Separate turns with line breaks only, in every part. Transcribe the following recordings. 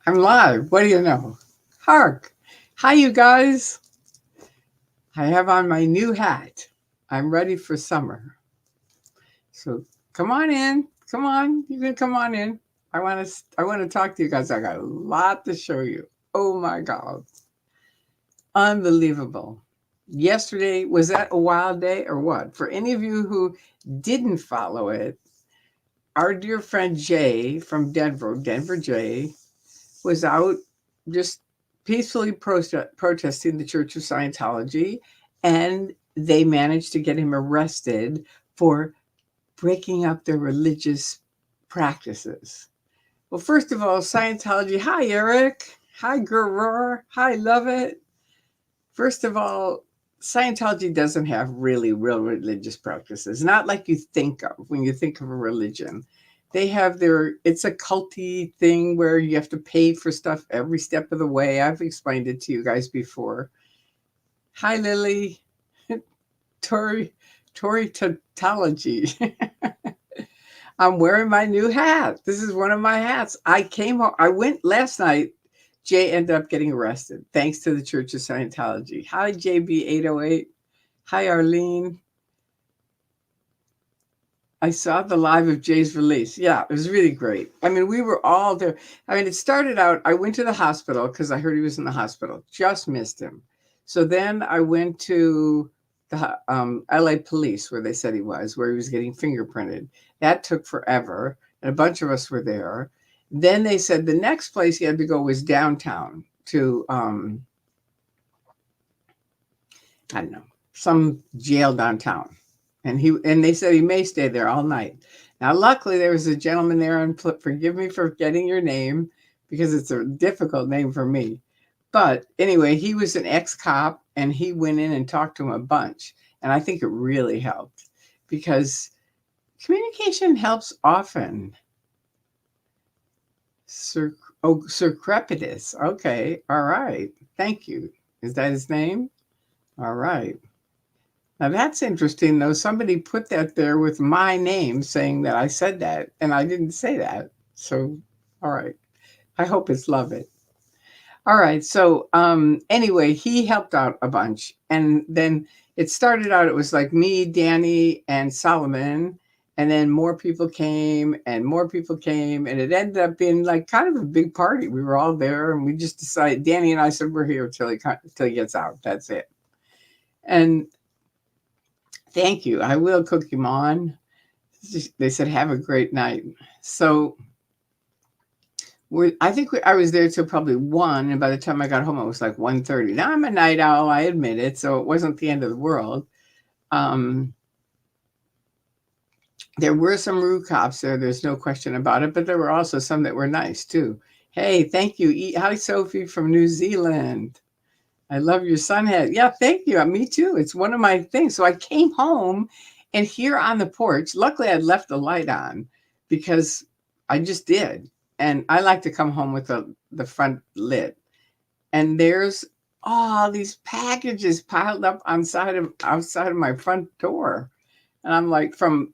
I'm live. What do you know? Hark. Hi, you guys. I have on my new hat. I'm ready for summer. So come on in. Come on. You can come on in. I want to talk to you guys. I got a lot to show you. Oh my God. Unbelievable. Yesterday, was that a wild day or what? For any of you who didn't follow it, our dear friend Jay from Denver, Denver Jay, was out just peacefully protesting the Church of Scientology, and they managed to get him arrested for breaking up their religious practices. Well, first of all, Scientology. Hi, Eric. Hi, Gurur. Hi, Love It. First of all, Scientology doesn't have really real religious practices, not like you think of when you think of a religion. They have it's a culty thing where you have to pay for stuff every step of the way. I've explained it to you guys before. Hi, Lily. Tori, Tori Tautology. I'm wearing my new hat. This is one of my hats. I came home. I went last night. Jay ended up getting arrested thanks to the Church of Scientology. Hi, JB808. Hi, Arlene. I saw the live of Jay's release. Yeah, it was really great. I mean, we were all there. I mean, it started out, I went to the hospital because I heard he was in the hospital. Just missed him. So then I went to the LA police where they said he was, where he was getting fingerprinted. That took forever. And a bunch of us were there. Then they said the next place he had to go was downtown to, I don't know, some jail downtown. And they said he may stay there all night. Now, luckily, there was a gentleman there, and forgive me for getting your name because it's a difficult name for me. But anyway, he was an ex-cop, and he went in and talked to him a bunch. And I think it really helped because communication helps often. Sir Crepitus. Okay. All right. Thank you. Is that his name? All right. Now that's interesting, though. Somebody put that there with my name saying that I said that, and I didn't say that. So, all right. I hope it's Love It. All right. So, anyway, he helped out a bunch. And then it started out, it was like me, Danny, and Solomon. And then more people came and more people came. And it ended up being like kind of a big party. We were all there and we just decided, Danny and I said, we're here till he gets out. That's it. And thank you. I will cook him on. They said, have a great night. So I was there till probably 1. And by the time I got home, it was like 1:30. Now I'm a night owl, I admit it. So it wasn't the end of the world. There were some rude cops there. There's no question about it. But there were also some that were nice too. Hey, thank you. Hi, Sophie from New Zealand. I love your sun hat. Yeah, thank you. Me too. It's one of my things. So I came home and here on the porch, luckily I'd left the light on because I just did. And I like to come home with the front lit. And there's all these packages piled up outside of my front door. And I'm like, from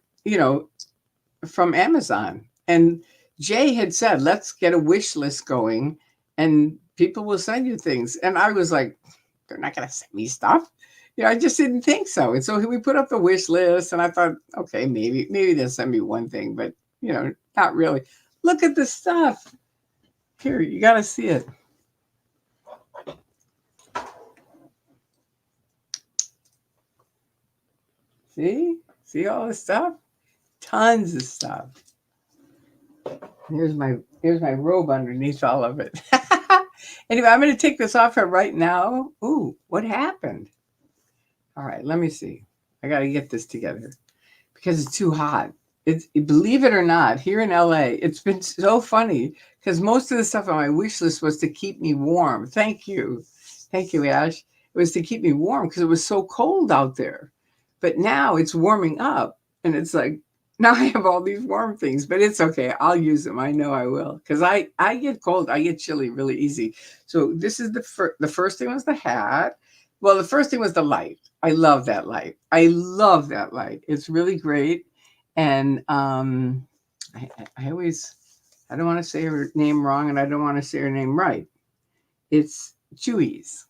Amazon. And Jay had said, let's get a wish list going and people will send you things. And I was like, they're not going to send me stuff. I just didn't think so. And so we put up the wish list and I thought, okay, maybe they'll send me one thing, but not really. Look at the stuff. Here, you got to see it. See all this stuff? Tons of stuff. Here's my robe underneath all of it. Anyway, I'm going to take this off right now. Ooh, what happened? All right, let me see. I got to get this together because it's too hot. Believe it or not, here in LA, it's been so funny because most of the stuff on my wish list was to keep me warm. Thank you, Ash. It was to keep me warm because it was so cold out there. But now it's warming up, and it's like now I have all these warm things. But it's okay. I'll use them. I know I will because I get cold. I get chilly really easy. So this is the first thing was the hat. Well, the first thing was the light. I love that light. It's really great. And I I don't want to say her name wrong, and I don't want to say her name right. It's Chewy's.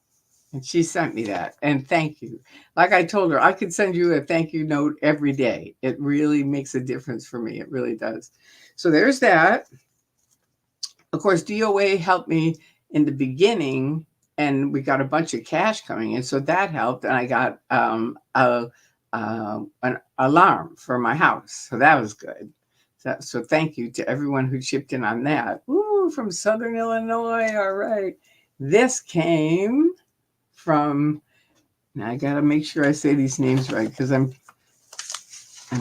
And she sent me that. And thank you. Like I told her, I could send you a thank you note every day. It really makes a difference for me. It really does. So there's that. Of course, DOA helped me in the beginning, and we got a bunch of cash coming in. So that helped. And I got an alarm for my house. So that was good. So thank you to everyone who chipped in on that. Ooh, from Southern Illinois. All right. This came from, now I got to make sure I say these names right because I'm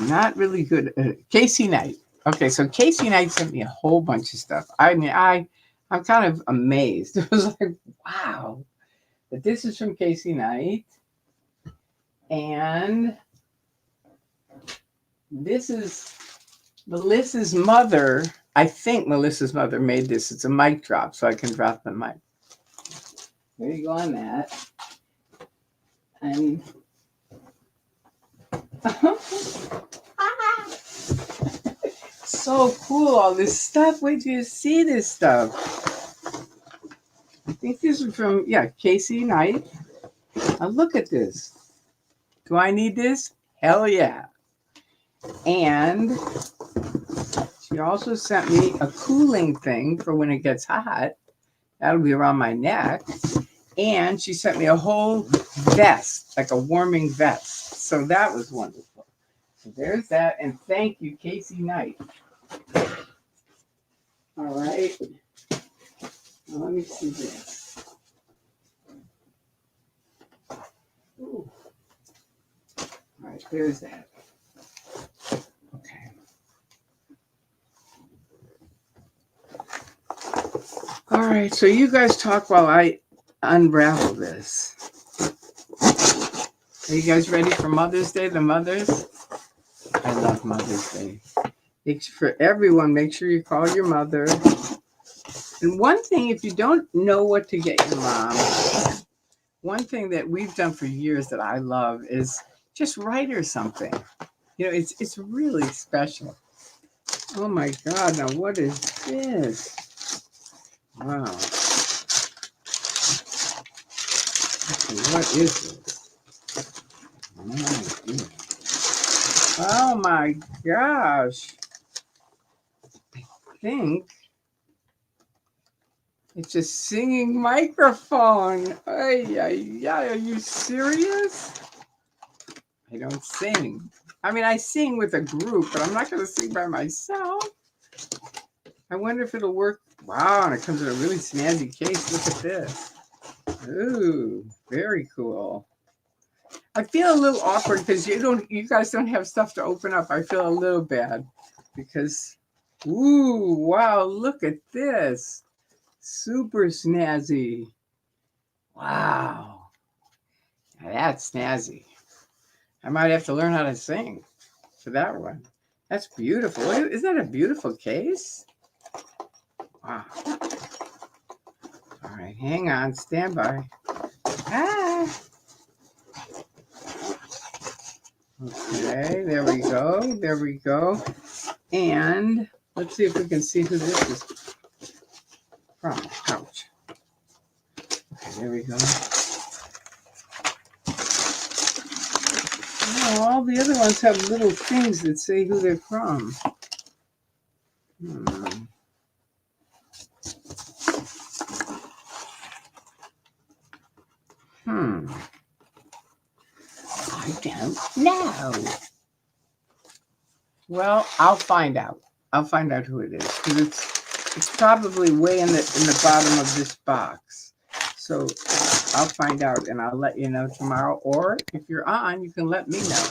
not really good at it. Casey Knight. Okay, so Casey Knight sent me a whole bunch of stuff. I mean, I'm kind of amazed. It was like, wow. But this is from Casey Knight. And this is Melissa's mother. I think Melissa's mother made this. It's a mic drop, so I can drop the mic. There you go on that. And so cool, all this stuff. Wait till you see this stuff. I think this is from, Casey Knight. Now look at this. Do I need this? Hell yeah. And she also sent me a cooling thing for when it gets hot. That'll be around my neck. And she sent me a whole vest, like a warming vest. So that was wonderful. So there's that. And thank you, Casey Knight. All right. Now let me see this. Ooh. All right, there's that. Okay. All right, so you guys talk while I unravel this. Are you guys ready for Mother's Day? The mothers? I love Mother's Day. For everyone, make sure you call your mother. And one thing, if you don't know what to get your mom, one thing that we've done for years that I love is just write her something. You know, it's really special. Oh my God, now what is this? Wow. Okay, what is this? Oh my gosh. I think it's a singing microphone. Ay, ay, ay, are you serious? I don't sing. I mean, I sing with a group, but I'm not going to sing by myself. I wonder if it'll work. Wow, and it comes in a really snazzy case. Look at this. Ooh, very cool. I feel a little awkward because you guys don't have stuff to open up. I feel a little bad because, ooh, wow, look at this. Super snazzy. Wow. Now that's snazzy. I might have to learn how to sing for that one. That's beautiful. Isn't that a beautiful case? Wow. All right, hang on. Stand by. Ah. Okay, there we go. There we go. And let's see if we can see who this is from. Ouch. Okay, there we go. Oh, all the other ones have little things that say who they're from. I don't know. Well, I'll find out. I'll find out who it is because it's probably way in the bottom of this box. So I'll find out and I'll let you know tomorrow. Or if you're on, you can let me know.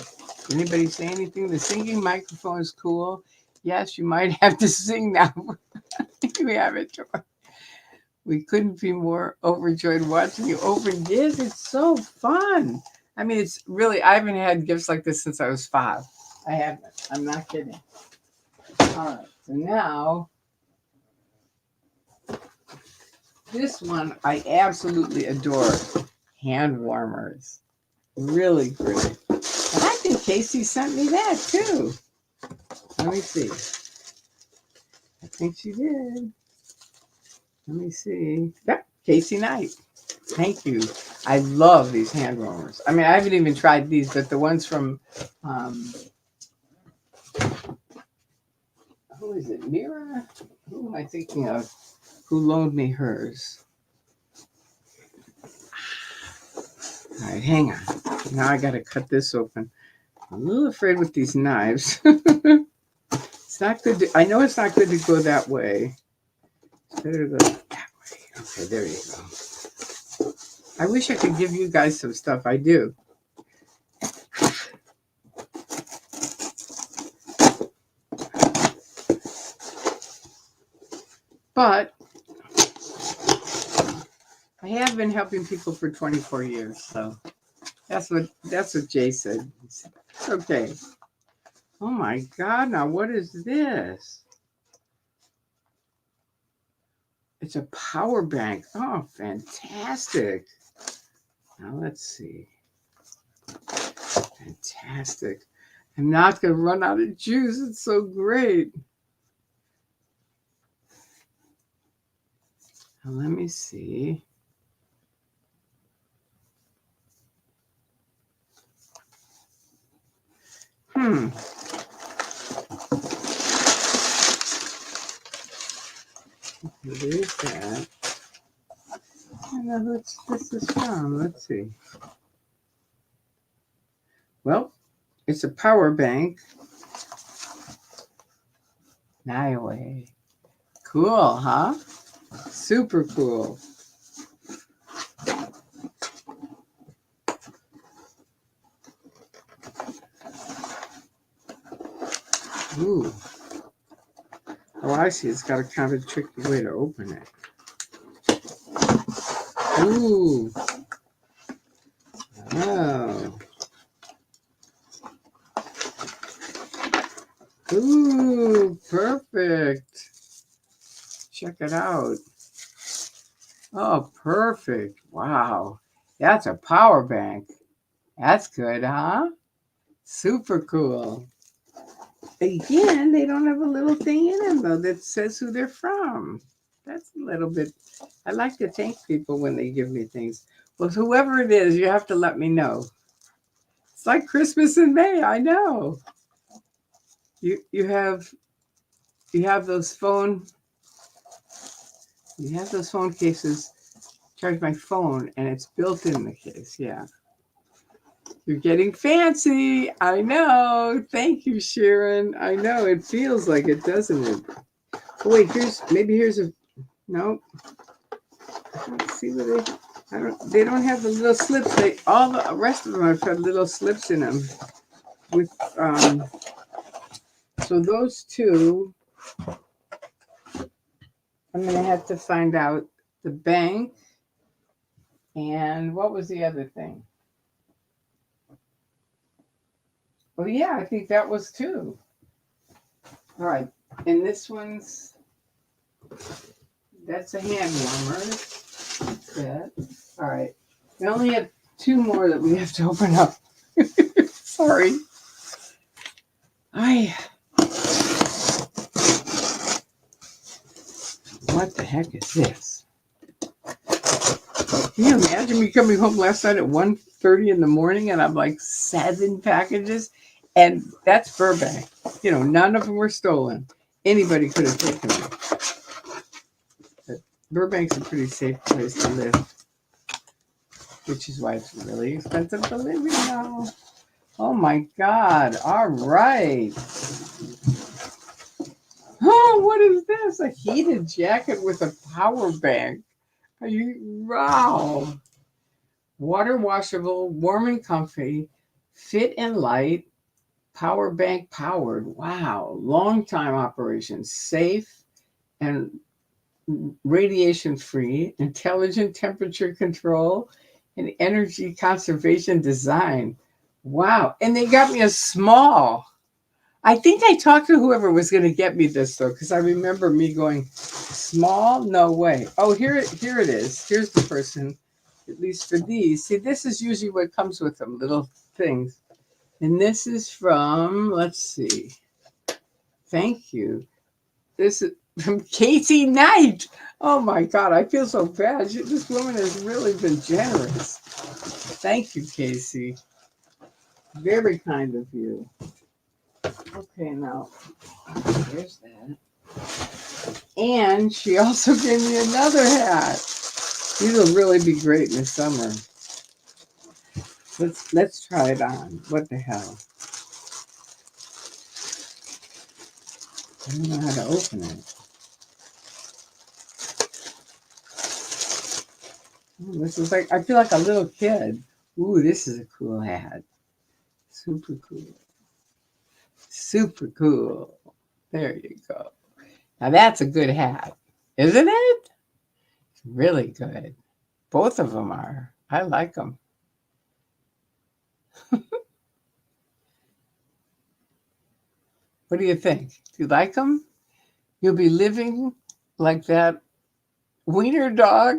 Did anybody say anything? The singing microphone is cool. Yes, you might have to sing now. We have it. We couldn't be more overjoyed watching you open gifts. It's so fun. I mean, it's really, I haven't had gifts like this since I was 5. I haven't. I'm not kidding. All right. So now, this one I absolutely adore. Hand warmers. Really pretty. And I think Casey sent me that too. Let me see. think she did. Let me see. Yep, Casey Knight. Thank you. I love these hand warmers. I mean, I haven't even tried these, but the ones from, who is it? Mira? Who am I thinking of? Who loaned me hers? All right, hang on. Now I got to cut this open. I'm a little afraid with these knives. It's not good. I know it's not good to go that way. It's better to go that way. Okay, there you go. I wish I could give you guys some stuff. I do. But I have been helping people for 24 years, so that's what Jay said. Okay. Oh my God! Now what is this? It's a power bank. Oh, fantastic! Now let's see. Fantastic! I'm not gonna run out of juice. It's so great. Now let me see. What is that? I don't know who this is from. Let's see. Well, it's a power bank. Niaway. Cool, huh? Super cool. Ooh. Oh, I see. It's got a kind of a tricky way to open it. Ooh. Oh. Ooh, perfect. Check it out. Oh, perfect. Wow. That's a power bank. That's good, huh? Super cool. Again, they don't have a little thing in them, though, that says who they're from. That's a little bit... I like to thank people when they give me things. Well, whoever it is, you have to let me know. It's like Christmas in May. I know. You have those phone cases. Charge my phone, and it's built in the case. Yeah. You're getting fancy. I know. Thank you, Sharon. I know. It feels like it, doesn't it? Oh, wait, here's a... Nope. Let's see what they don't have the little slips. All the rest of them have had little slips in them. With so those two, I'm gonna have to find out the bank and what was the other thing? Oh yeah, I think that was two. All right, and this one's that's a hand warmer. That's it. All right, we only have two more that we have to open up. Sorry. What the heck is this? Can you imagine me coming home last night at 1:30 in the morning and I'm like 7 packages? And that's Burbank. You know, none of them were stolen. Anybody could have taken them. But Burbank's a pretty safe place to live, which is why it's really expensive to live now. Oh my God. All right. Oh, what is this? A heated jacket with a power bank. Wow. Water washable, warm and comfy, fit and light, power bank powered. Wow. Long time operation, safe and radiation free, intelligent temperature control, and energy conservation design. Wow. And they got me a small. I think I talked to whoever was going to get me this, though, because I remember me going, small? No way. Oh, here it is. Here's the person, at least for these. See, this is usually what comes with them, little things. And this is from, let's see. Thank you. This is from Casey Knight. Oh my God, I feel so bad. This woman has really been generous. Thank you, Casey. Very kind of you. Okay, now, there's that. And she also gave me another hat. These will really be great in the summer. Let's try it on. What the hell? I don't know how to open it. Ooh, this is like, I feel like a little kid. Ooh, this is a cool hat. Super cool. Super cool. There you go. Now that's a good hat, isn't it? It's really good. Both of them are. I like them. What do you think? Do you like them? You'll be living like that wiener dog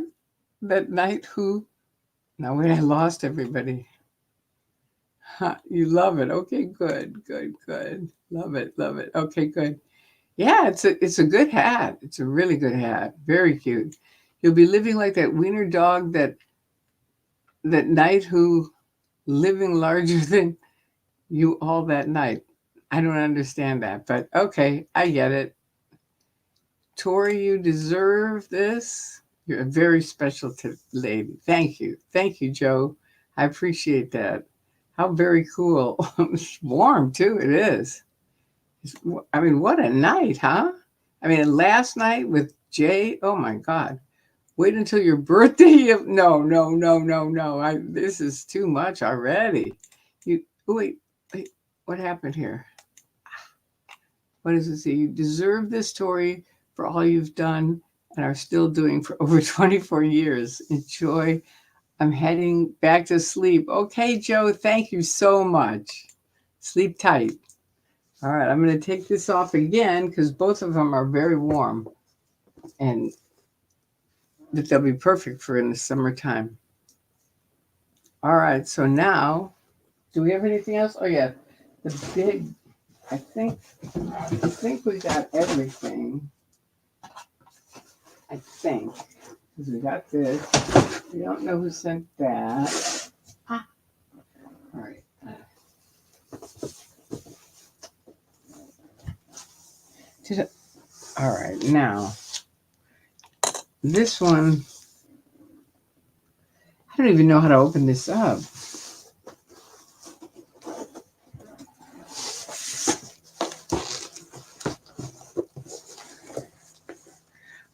that night who... Now, when I lost everybody. Huh, you love it. Okay, good, good, good. Love it, love it. Okay, good. Yeah, it's a good hat. It's a really good hat. Very cute. You'll be living like that wiener dog that night who living larger than you all that night. I don't understand that, but okay, I get it. Tori, you deserve this. You're a very special lady. Thank you. Thank you, Joe. I appreciate that. How very cool. It's warm, too. It is. I mean, what a night, huh? I mean, last night with Jay, oh my God. Wait until your birthday. No, no, no, no, no. This is too much already. Wait. What happened here? What does it say? You deserve this, Tori, for all you've done and are still doing for over 24 years. Enjoy. I'm heading back to sleep. Okay, Joe, thank you so much. Sleep tight. All right, I'm going to take this off again because both of them are very warm and that they'll be perfect for in the summertime. All right, so now, do we have anything else? Oh, yeah, the big, I think we got everything. I think, because we got this. We don't know who sent that. All right. All right, now, this one, I don't even know how to open this up.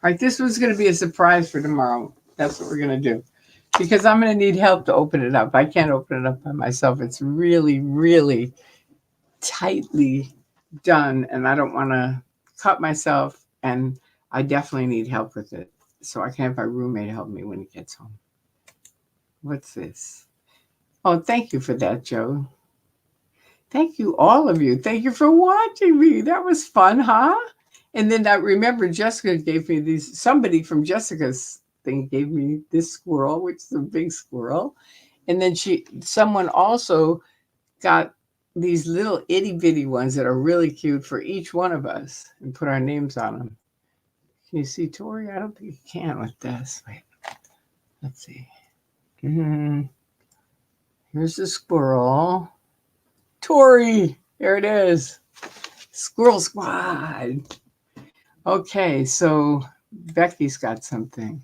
All right, this was going to be a surprise for tomorrow. That's what we're going to do. Because I'm going to need help to open it up. I can't open it up by myself. It's really, really tightly done, and I don't want to cut myself, and I definitely need help with it. So I can have my roommate help me when he gets home. What's this? Oh, thank you for that, Joe. Thank you, all of you. Thank you for watching me. That was fun, huh? And then I remember Jessica gave me these, somebody from Jessica's thing gave me this squirrel, which is a big squirrel. And then someone also got these little itty bitty ones that are really cute for each one of us and put our names on them. Can you see, Tori? I don't think you can with this. Wait, let's see. Here's the squirrel. Tori, there it is. Squirrel Squad. Okay, so Becky's got something.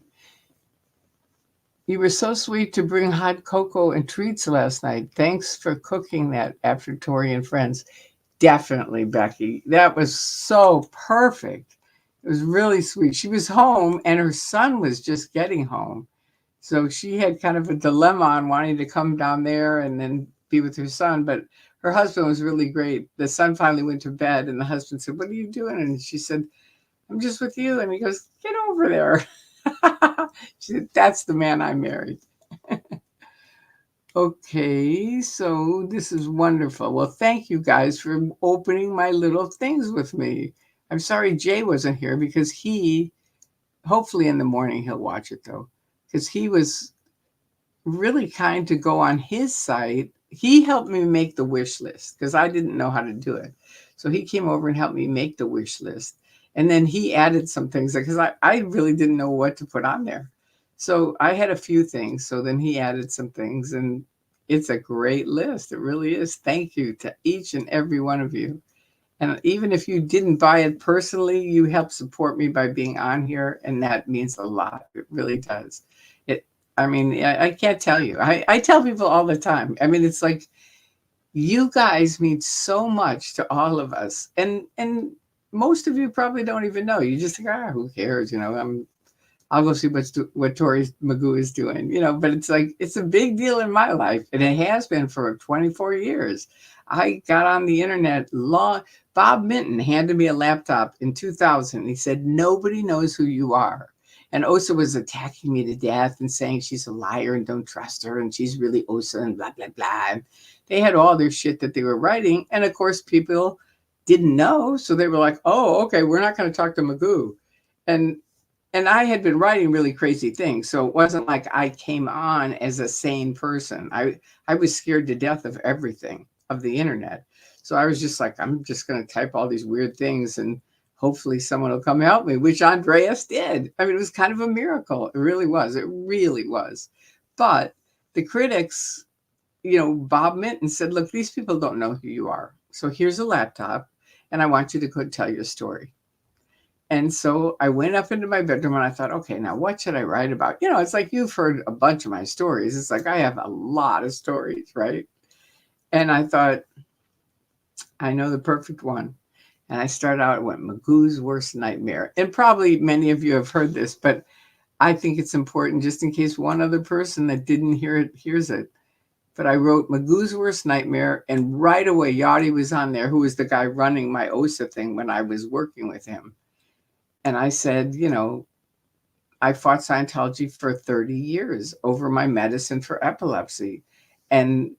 You were so sweet to bring hot cocoa and treats last night. Thanks for cooking that after Tori and friends. Definitely, Becky. That was so perfect. It was really sweet. She was home and her son was just getting home. So she had kind of a dilemma on wanting to come down there and then be with her son. But her husband was really great. The son finally went to bed and the husband said, "What are you doing?" And she said, "I'm just with you." And he goes, "Get over there." She said, "That's the man I married." Okay, so this is wonderful. Well, thank you guys for opening my little things with me. I'm sorry Jay wasn't here because hopefully in the morning he'll watch it though, because he was really kind to go on his site. He helped me make the wish list because I didn't know how to do it. So he came over and helped me make the wish list. And then he added some things because I really didn't know what to put on there. So I had a few things. So then he added some things, and it's a great list. It really is. Thank you to each and every one of you. And even if you didn't buy it personally, you help support me by being on here, and that means a lot. It really does. It. I mean, I can't tell you. I tell people all the time. I mean, it's like you guys mean so much to all of us, and most of you probably don't even know. You just think, who cares? I'll go see what Tori Magoo is doing, but it's like, it's a big deal in my life. And it has been for 24 years. I got on the internet long. Bob Minton handed me a laptop in 2000. He said, nobody knows who you are. And Osa was attacking me to death and saying she's a liar and don't trust her. And she's really Osa and blah, blah, blah. And they had all their shit that they were writing. And of course, people didn't know. So they were like, oh, okay, we're not going to talk to Magoo. And I had been writing really crazy things, so it wasn't like I came on as a sane person. I was scared to death of everything, of the internet. So I was just like, I'm just going to type all these weird things and hopefully someone will come help me, which Andreas did. I mean, it was kind of a miracle. It really was. It really was. But the critics, Bob Minton said, look, these people don't know who you are. So here's a laptop, and I want you to go tell your story. And so I went up into my bedroom and I thought, okay, now what should I write about? It's like you've heard a bunch of my stories. It's like I have a lot of stories, right? And I thought, I know the perfect one. And I started out with Magoo's worst nightmare. And probably many of you have heard this, but I think it's important just in case one other person that didn't hear it hears it. But I wrote Magoo's worst nightmare, and right away Yachty was on there, who was the guy running my OSA thing when I was working with him. And I said, I fought Scientology for 30 years over my medicine for epilepsy. And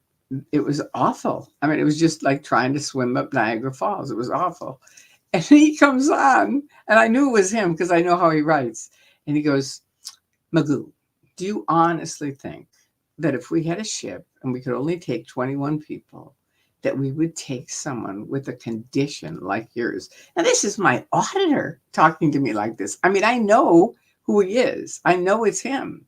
it was awful. I mean, it was just like trying to swim up Niagara Falls. It was awful. And he comes on, and I knew it was him because I know how he writes. And he goes, Magoo, do you honestly think that if we had a ship and we could only take 21 people, that we would take someone with a condition like yours? And this is my auditor talking to me like this. I mean, I know who he is. I know it's him.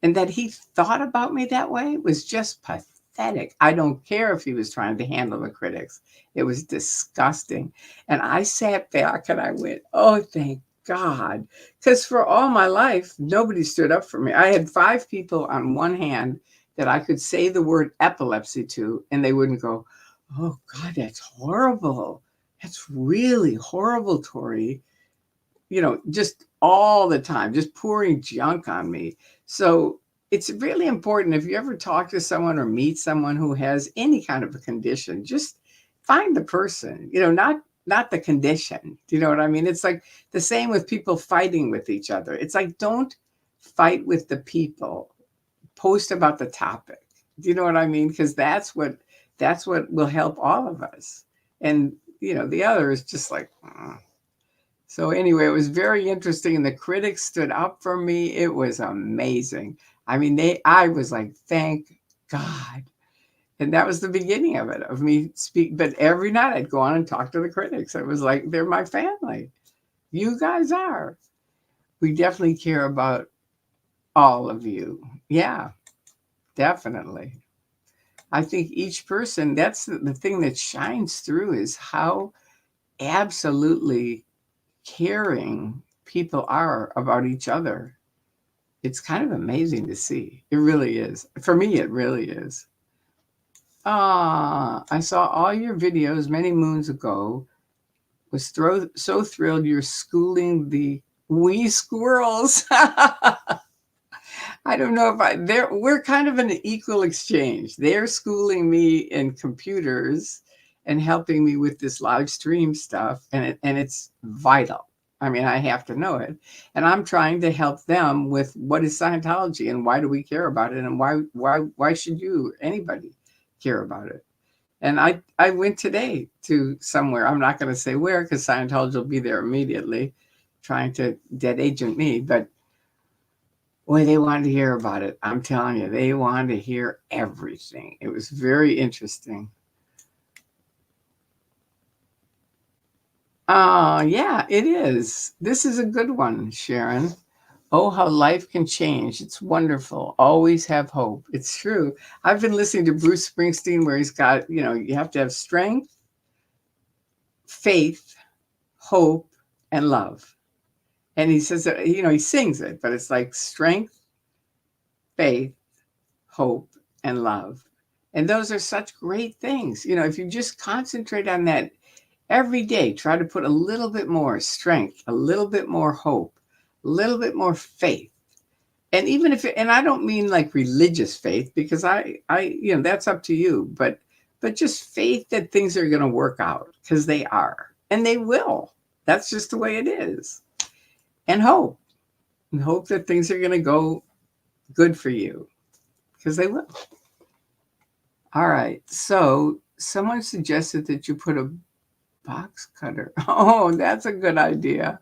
And that he thought about me that way was just pathetic. I don't care if he was trying to handle the critics. It was disgusting. And I sat back and I went, oh, thank God. Because for all my life, nobody stood up for me. I had 5 people on one hand that I could say the word epilepsy to, and they wouldn't go, oh, God, that's horrible. That's really horrible, Tori. Just all the time, just pouring junk on me. So it's really important, if you ever talk to someone or meet someone who has any kind of a condition, just find the person, not the condition. Do you know what I mean? It's like the same with people fighting with each other. It's like, don't fight with the people. Post about the topic. Do you know what I mean? Because that's what will help all of us. And the other is just like, So anyway, it was very interesting, and the critics stood up for me. It was amazing. I mean, I was like, thank God. And that was the beginning of it, of me speak. But every night I'd go on and talk to the critics. It was like, they're my family. You guys are. We definitely care about all of you. Yeah, definitely. I think each person, that's the thing that shines through, is how absolutely caring people are about each other. It's kind of amazing to see. It really is. For me, it really is. I saw all your videos many moons ago. Was so thrilled you're schooling the wee squirrels. I don't know if we're kind of an equal exchange. They're schooling me in computers and helping me with this live stream stuff, and it's vital. I mean, I have to know it. And I'm trying to help them with what is Scientology and why do we care about it, and why should anybody care about it? And I went today to somewhere. I'm not going to say where because Scientology will be there immediately trying to dead agent me, but boy, they wanted to hear about it. I'm telling you, they wanted to hear everything. It was very interesting. Oh, yeah, it is. This is a good one, Sharon. Oh, how life can change. It's wonderful. Always have hope. It's true. I've been listening to Bruce Springsteen where he's got, you have to have strength, faith, hope, and love. And he says that, he sings it, but it's like strength, faith, hope, and love. And those are such great things. If you just concentrate on that every day, try to put a little bit more strength, a little bit more hope, a little bit more faith. And even if, and I don't mean like religious faith, because that's up to you, but just faith that things are going to work out, because they are, and they will. That's just the way it is. And hope that things are going to go good for you, because they will. All right. So someone suggested that you put a box cutter. Oh, that's a good idea.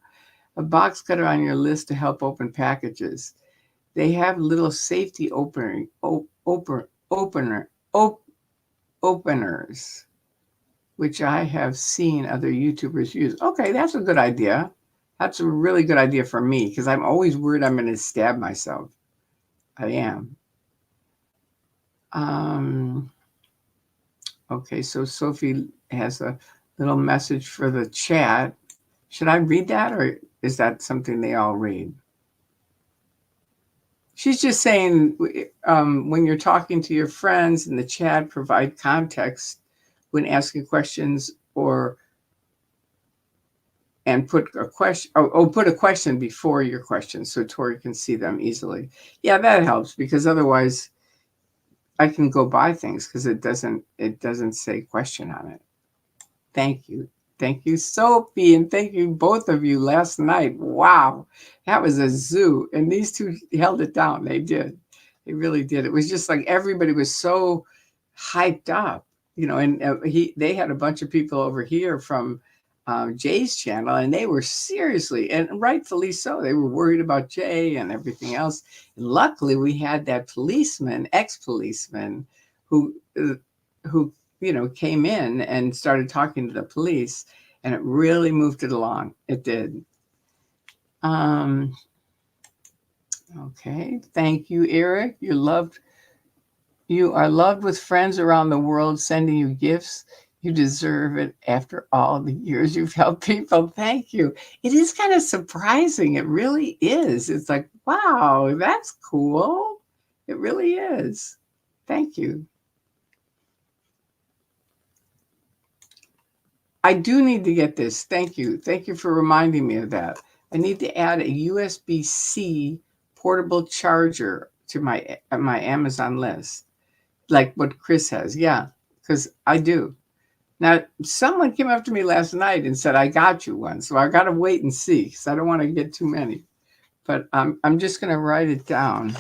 A box cutter on your list to help open packages. They have little safety openers, which I have seen other YouTubers use. Okay, that's a good idea. That's a really good idea for me, because I'm always worried I'm going to stab myself. I am. Okay, so Sophie has a little message for the chat. Should I read that, or is that something they all read? She's just saying, when you're talking to your friends in the chat, provide context when asking questions, and put a question, put a question before your question so Tori can see them easily. Yeah, that helps, because otherwise I can go by things because it doesn't say question on it. Thank you. Thank you, Sophie, and thank you, both of you, last night. Wow, that was a zoo. And these two held it down. They did. They really did. It was just like everybody was so hyped up, and they had a bunch of people over here from Jay's channel, and they were seriously, and rightfully so, they were worried about Jay and everything else. And luckily, we had that ex-policeman, who came in and started talking to the police, and it really moved it along. It did. Okay. Thank you, Eric. You are loved with friends around the world sending you gifts. You deserve it after all the years you've helped people. Thank you. It is kind of surprising. It really is. It's like, wow, that's cool. It really is. Thank you. I do need to get this. Thank you. Thank you for reminding me of that. I need to add a USB-C portable charger to my Amazon list, like what Chris has. Yeah, because I do. Now, someone came up to me last night and said, I got you one. So I got to wait and see, because I don't want to get too many. But I'm just going to write it down.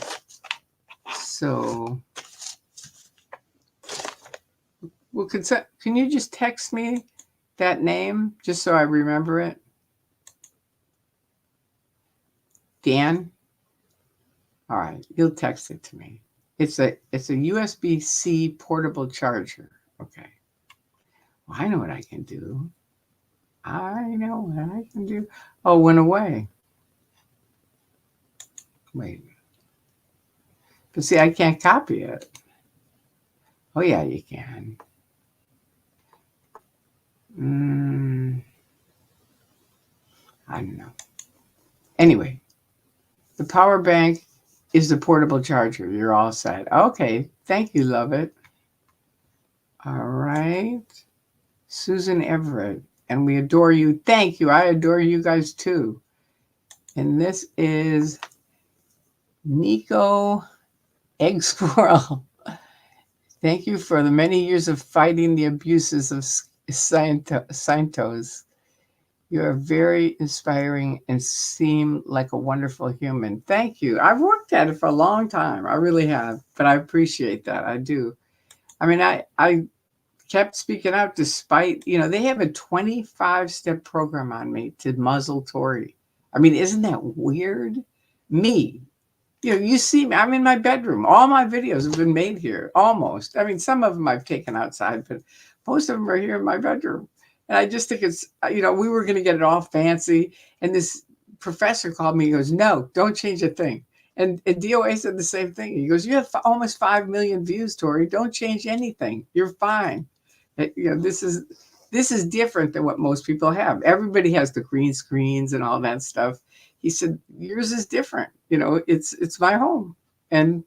So, well, can you just text me that name just so I remember it? Dan? All right, you'll text it to me. It's a USB-C portable charger. Okay. Well, I know what I can do. I know what I can do. Oh, went away. Wait. But see, I can't copy it. Oh, yeah, you can. I don't know. Anyway, the power bank is the portable charger. You're all set. Okay. Thank you, love it. All right. Susan Everett. And we adore you. Thank you. I adore you guys too. And this is Nico Egg Squirrel. Thank you for the many years of fighting the abuses of Scientology. You are very inspiring and seem like a wonderful human. Thank you. I've worked at it for a long time. I really have, but I appreciate that. I do. I mean, I kept speaking out despite, they have a 25-step program on me to muzzle Tory. I mean, isn't that weird? Me. You see me, I'm in my bedroom. All my videos have been made here, almost. I mean, some of them I've taken outside, but most of them are here in my bedroom. And I just think it's, we were going to get it all fancy. And this professor called me. He goes, no, don't change a thing. And DOA said the same thing. He goes, you have almost 5 million views, Tori. Don't change anything. You're fine. This is different than what most people have. Everybody has the green screens and all that stuff. He said, yours is different. It's my home. And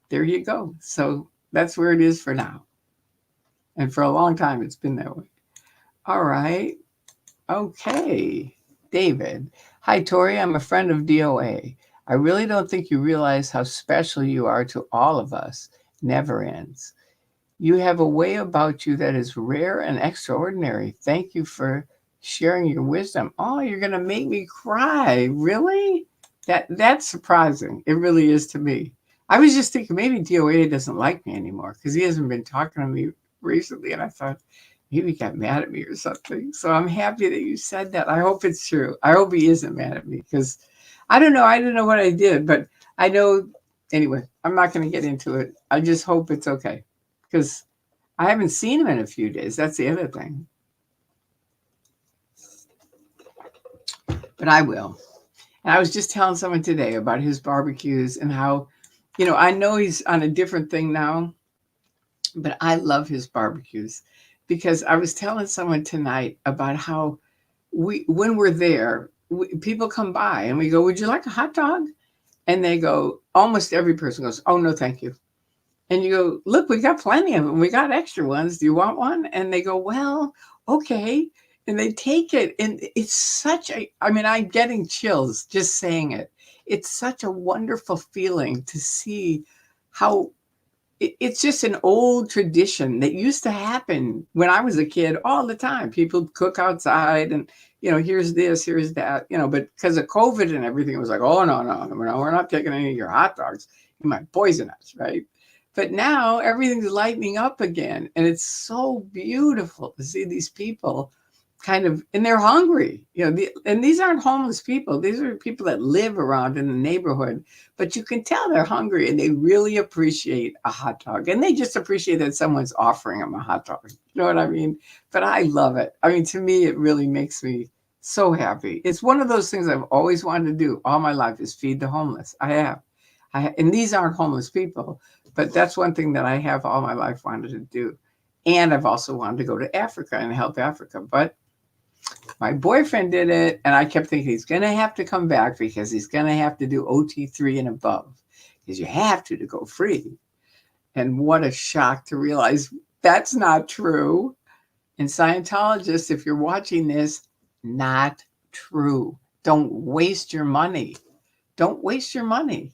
there you go. So that's where it is for now. And for a long time, it's been that way. All right. Okay. David. Hi, Tori. I'm a friend of DOA. I really don't think you realize how special you are to all of us. Never ends. You have a way about you that is rare and extraordinary. Thank you for sharing your wisdom. Oh, you're going to make me cry. Really? That's surprising. It really is to me. I was just thinking maybe DOA doesn't like me anymore because he hasn't been talking to me recently. And I thought maybe he got mad at me or something. So I'm happy that you said that. I hope it's true. I hope he isn't mad at me because I don't know. I don't know what I did, but I know. Anyway, I'm not going to get into it. I just hope it's okay because I haven't seen him in a few days. That's the other thing. But I will. And I was just telling someone today about his barbecues and how, I know he's on a different thing now, but I love his barbecues because I was telling someone tonight about how when we're there, people come by and we go, would you like a hot dog? And they go, almost every person goes, oh, no, thank you. And you go, look, we got plenty of them. We got extra ones. Do you want one? And they go, well, okay. And they take it. And it's I'm getting chills just saying it. It's such a wonderful feeling to see how it's just an old tradition that used to happen when I was a kid all the time. People cook outside and, here's this, here's that, but because of COVID and everything, it was like, oh, no, we're not taking any of your hot dogs. You might poison us, right? But now everything's lightening up again. And it's so beautiful to see these people and they're hungry, and these aren't homeless people. These are people that live around in the neighborhood, but you can tell they're hungry and they really appreciate a hot dog. And they just appreciate that someone's offering them a hot dog. You know what I mean? But I love it. To me, it really makes me so happy. It's one of those things I've always wanted to do all my life is feed the homeless. And these aren't homeless people, but that's one thing that I have all my life wanted to do. And I've also wanted to go to Africa and help Africa. But my boyfriend did it, and I kept thinking he's going to have to come back because he's going to have to do OT3 and above because you have to go free. And what a shock to realize that's not true. And Scientologists, if you're watching this, not true. Don't waste your money. Don't waste your money.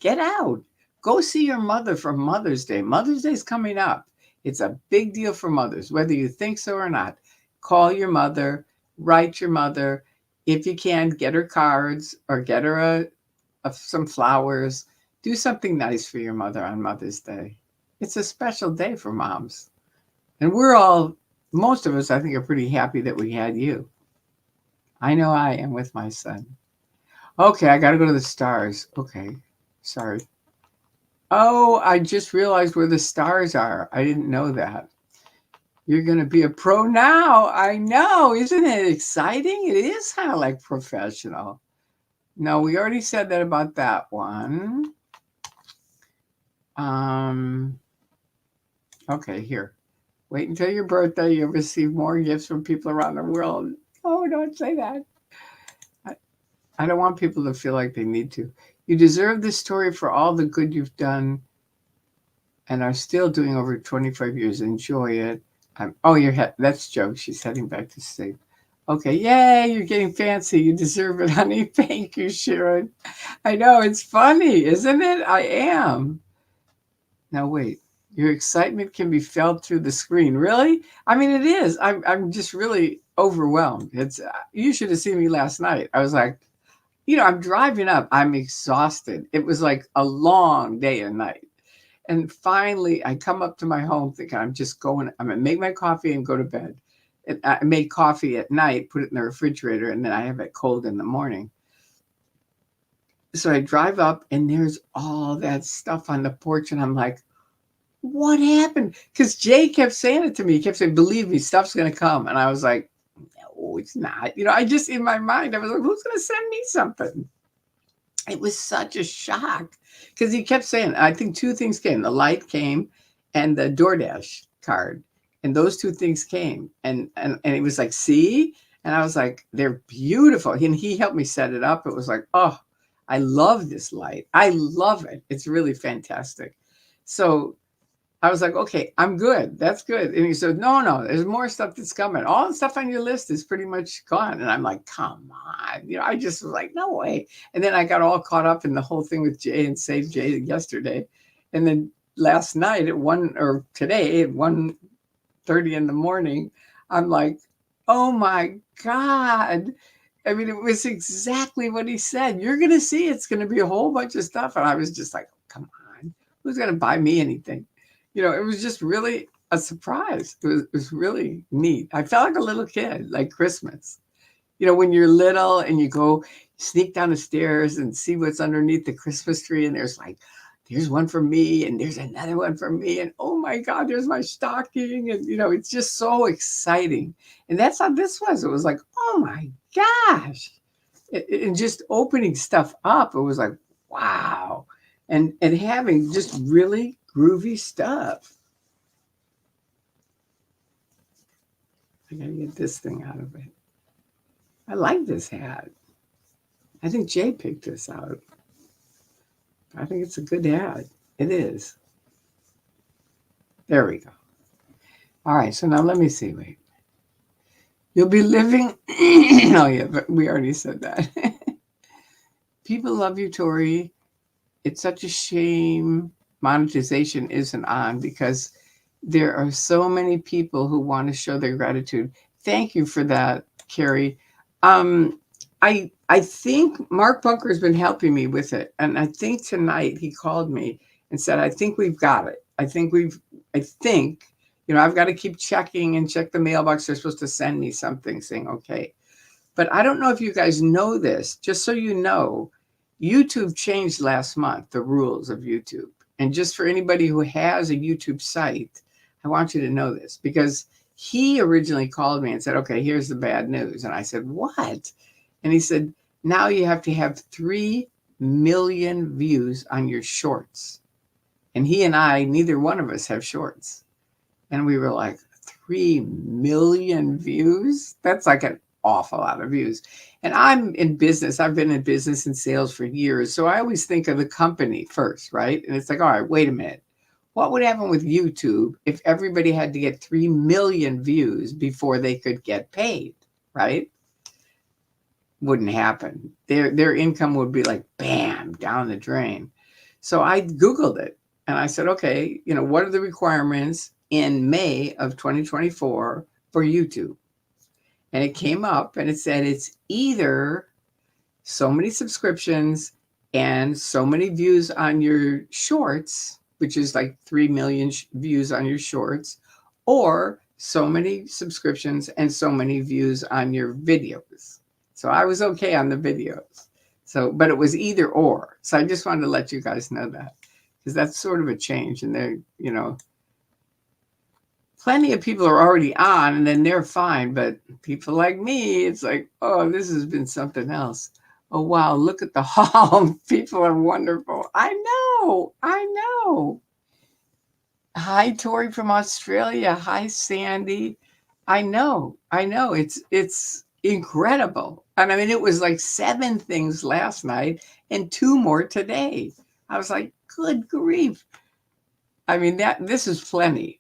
Get out. Go see your mother for Mother's Day. Mother's Day is coming up. It's a big deal for mothers, whether you think so or not. Call your mother, write your mother. If you can, get her cards or get her some flowers. Do something nice for your mother on Mother's Day. It's a special day for moms. And most of us, I think, are pretty happy that we had you. I know I am with my son. Okay, I got to go to the stars. Okay, sorry. Oh, I just realized where the stars are. I didn't know that. You're going to be a pro now. I know. Isn't it exciting? It is kind of like professional. No, we already said that about that one. Okay, here. Wait until your birthday. You'll receive more gifts from people around the world. Oh, don't say that. I don't want people to feel like they need to. You deserve this story for all the good you've done and are still doing over 25 years. Enjoy it. That's Joe. She's heading back to sleep. Okay, yay, you're getting fancy. You deserve it, honey. Thank you, Sharon. I know, it's funny, isn't it? I am. Now, wait. Your excitement can be felt through the screen. Really? It is. I'm just really overwhelmed. You should have seen me last night. I was like, I'm driving up. I'm exhausted. It was like a long day and night. And finally, I come up to my home thinking I'm going to make my coffee and go to bed. And I made coffee at night, put it in the refrigerator, and then I have it cold in the morning. So I drive up, and there's all that stuff on the porch, and I'm like, what happened? Because Jay kept saying it to me. He kept saying, believe me, stuff's going to come. And I was like, no, it's not. You know, I just, in my mind, I was like, who's going to send me something? It was such a shock because he kept saying, I think two things came. The light came and the DoorDash card. And those two things came. And he was like, see? And I was like, they're beautiful. And he helped me set it up. It was like, oh, I love this light. I love it. It's really fantastic. So I was like, okay, I'm good. That's good. And he said, no, there's more stuff that's coming. All the stuff on your list is pretty much gone. And I'm like, come on. You know, I just was like, no way. And then I got all caught up in the whole thing with Jay and Save Jay yesterday. And then last night today at 1:30 in the morning, I'm like, oh my God. I mean, it was exactly what he said. You're going to see it's going to be a whole bunch of stuff. And I was just like, come on, who's going to buy me anything? You know, it was just really a surprise. It was really neat. I felt like a little kid, like Christmas. You know, when you're little and you go sneak down the stairs and see what's underneath the Christmas tree, and there's like, there's one for me, and there's another one for me, and oh my God, there's my stocking, and you know, it's just so exciting. And that's how this was. It was like, oh my gosh, and just opening stuff up. It was like, wow, and having just really groovy stuff. I gotta get this thing out of it. I like this hat. I think Jay picked this out. I think it's a good hat. It is. There we go. All right, so now let me see. Wait. You'll be living. Oh, yeah, but we already said that. People love you, Tori. It's such a shame monetization isn't on because there are so many people who want to show their gratitude. Thank you for that, Carrie. I think Mark Bunker has been helping me with it. And I think tonight he called me and said, I think we've got it. I think, you know, I've got to keep checking and check the mailbox. They're supposed to send me something saying, okay. But I don't know if you guys know this, just so you know, YouTube changed last month, the rules of YouTube. And just for anybody who has a YouTube site, I want you to know this because he originally called me and said, okay, here's the bad news. And I said, what? And he said, now you have to have 3 million views on your shorts. And he and I, neither one of us have shorts. And we were like, 3 million views? That's like an awful lot of views. And I'm in business. I've been in business and sales for years. So I always think of the company first, right? And it's like, all right, wait a minute. What would happen with YouTube if everybody had to get 3 million views before they could get paid, right? Wouldn't happen. Their income would be like, bam, down the drain. So I Googled it and I said, okay, you know, what are the requirements in May of 2024 for YouTube? And it came up and it said it's either so many subscriptions and so many views on your shorts, which is like 3 million views on your shorts, or so many subscriptions and so many views on your videos. So I was okay on the videos. So, but it was either or. So I just wanted to let you guys know that because that's sort of a change. And they're, you know, plenty of people are already on and then they're fine. But people like me, it's like, oh, this has been something else. Oh, wow, look at the hall. People are wonderful. I know. Hi, Tori from Australia. Hi, Sandy. I know. It's incredible. And I mean, it was like 7 things last night and 2 more today. I was like, good grief. I mean, this is plenty.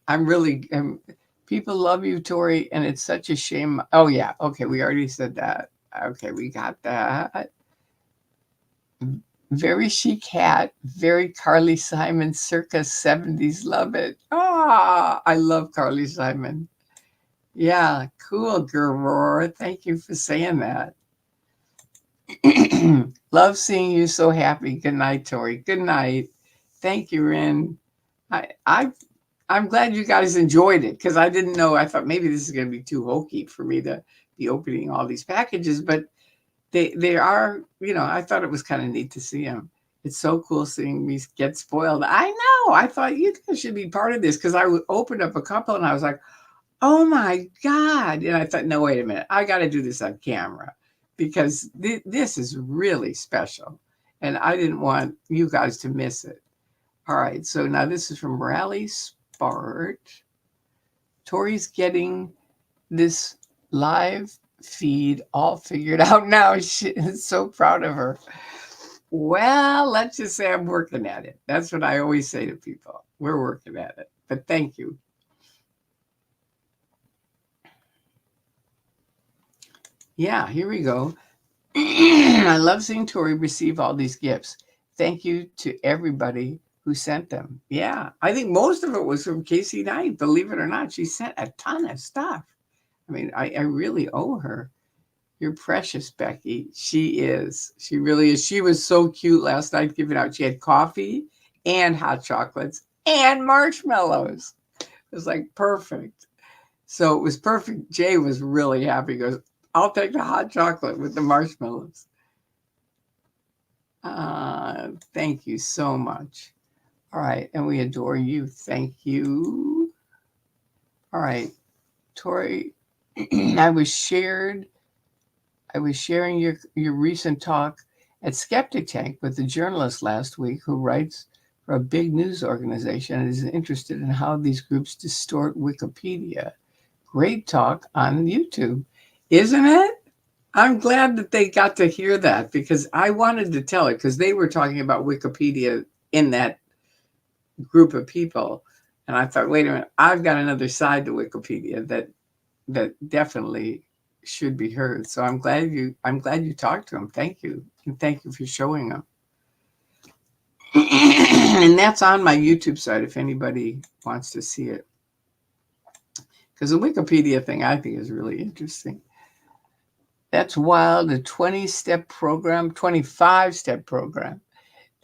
People love you, Tori, and it's such a shame. Oh, yeah. Okay, we already said that. Okay, we got that. Very chic hat, very Carly Simon, circa 70s. Love it. Ah, I love Carly Simon. Yeah, cool, girl. Thank you for saying that. Love seeing you so happy. Good night, Tori. Good night. Thank you, Rin. I'm glad you guys enjoyed it because I didn't know. I thought maybe this is going to be too hokey for me to be opening all these packages, but they are, you know, I thought it was kind of neat to see them. It's so cool seeing me get spoiled. I know. I thought you guys should be part of this because I opened up a couple and I was like, Oh my God. And I thought, no, wait a minute. I got to do this on camera because this is really special. And I didn't want you guys to miss it. All right. So now this is from Rally Spart. Tori's getting this live feed all figured out now. She is so proud of her. Well, let's just say I'm working at it. That's what I always say to people. We're working at it. But thank you. Yeah, here we go. I love seeing Tori receive all these gifts. Thank you to everybody who sent them. Yeah, I think most of it was from Casey Knight. Believe it or not, she sent a ton of stuff. I mean, I really owe her. You're precious, Becky. She is. She really is. She was so cute last night giving out. She had coffee and hot chocolates and marshmallows. It was like perfect. So it was perfect. Jay was really happy. He goes, I'll take the hot chocolate with the marshmallows. Thank you so much. All right. And we adore you. Thank you. All right. Tori, I was sharing your recent talk at Skeptic Tank with a journalist last week who writes for a big news organization and is interested in how these groups distort Wikipedia. Great talk on YouTube, isn't it? I'm glad that they got to hear that because I wanted to tell it because they were talking about Wikipedia in that group of people. And I thought, wait a minute, I've got another side to Wikipedia that definitely should be heard. So I'm glad you talked to them. Thank you. And thank you for showing them. And that's on my YouTube site if anybody wants to see it. Because the Wikipedia thing I think is really interesting. That's wild. A 20-step program, 25-step program.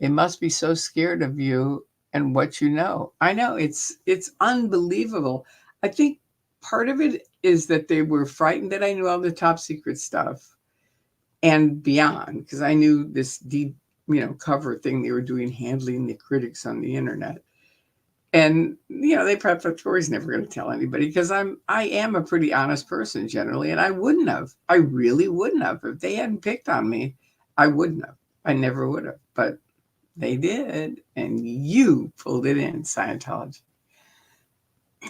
They must be so scared of you and what you know. I know it's unbelievable. I think part of it is that they were frightened that I knew all the top secret stuff and beyond, because I knew this deep, cover thing they were doing, handling the critics on the internet. And they probably thought Tori's never going to tell anybody because I am a pretty honest person generally, and I really wouldn't have if they hadn't picked on me. I wouldn't have. I never would have. But they did, and you pulled it in, Scientology.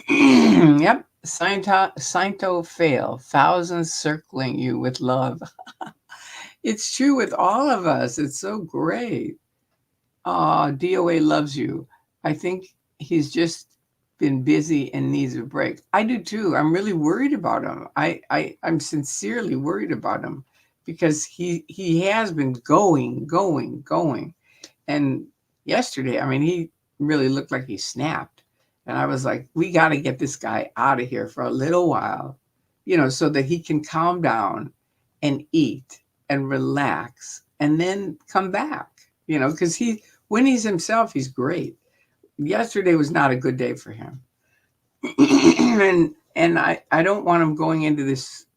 Yep, Sciento fail. Thousands circling you with love. It's true with all of us. It's so great. DOA loves you. I think he's just been busy and needs a break. I do too. I'm really worried about him. I'm sincerely worried about him because he has been going. And yesterday, I mean, he really looked like he snapped. And I was like, we got to get this guy out of here for a little while, so that he can calm down and eat and relax and then come back, because when he's himself, he's great. Yesterday was not a good day for him. and I don't want him going into this.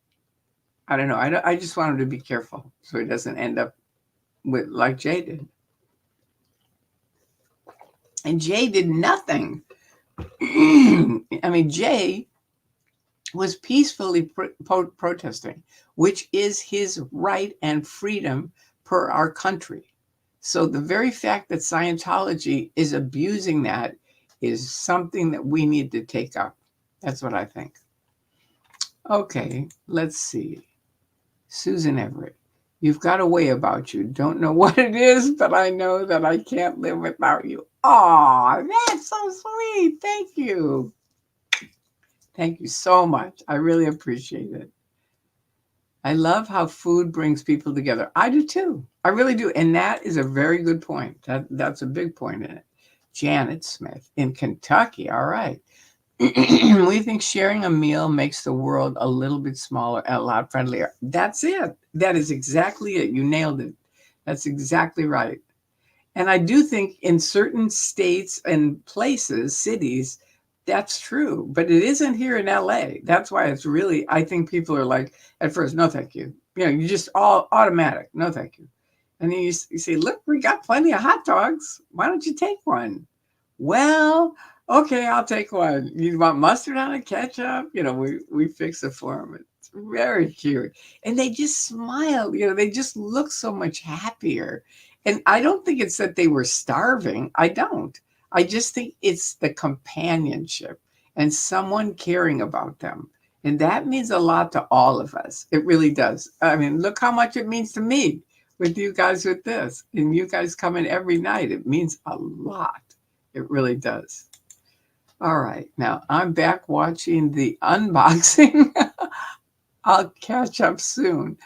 I don't know. I just want him to be careful so he doesn't end up with like Jay did. And Jay did nothing. I mean, Jay was peacefully protesting, which is his right and freedom per our country. So the very fact that Scientology is abusing that is something that we need to take up. That's what I think. Okay, let's see. Susan Everett. You've got a way about you. Don't know what it is, but I know that I can't live without you. Aw, that's so sweet. Thank you. Thank you so much. I really appreciate it. I love how food brings people together. I do too. I really do. And that is a very good point. That's a big point in it. Janet Smith in Kentucky. All right. We think sharing a meal makes the world a little bit smaller and a lot friendlier. That's it. That is exactly it. You nailed it. That's exactly right. And I do think in certain states and places, cities, that's true. But it isn't here in LA. That's why it's really, I think people are like, at first, no, thank you. You just all automatic. No, thank you. And then you say, look, we got plenty of hot dogs. Why don't you take one? Well, Okay, I'll take one. You want mustard on it, ketchup? We fix it for them. It's very cute. And they just smile, they just look so much happier. And I don't think it's that they were starving. I don't. I just think it's the companionship and someone caring about them. And that means a lot to all of us. It really does. I mean, look how much it means to me with you guys with this. And you guys coming every night. It means a lot. It really does. All right, now I'm back watching the unboxing. I'll catch up soon.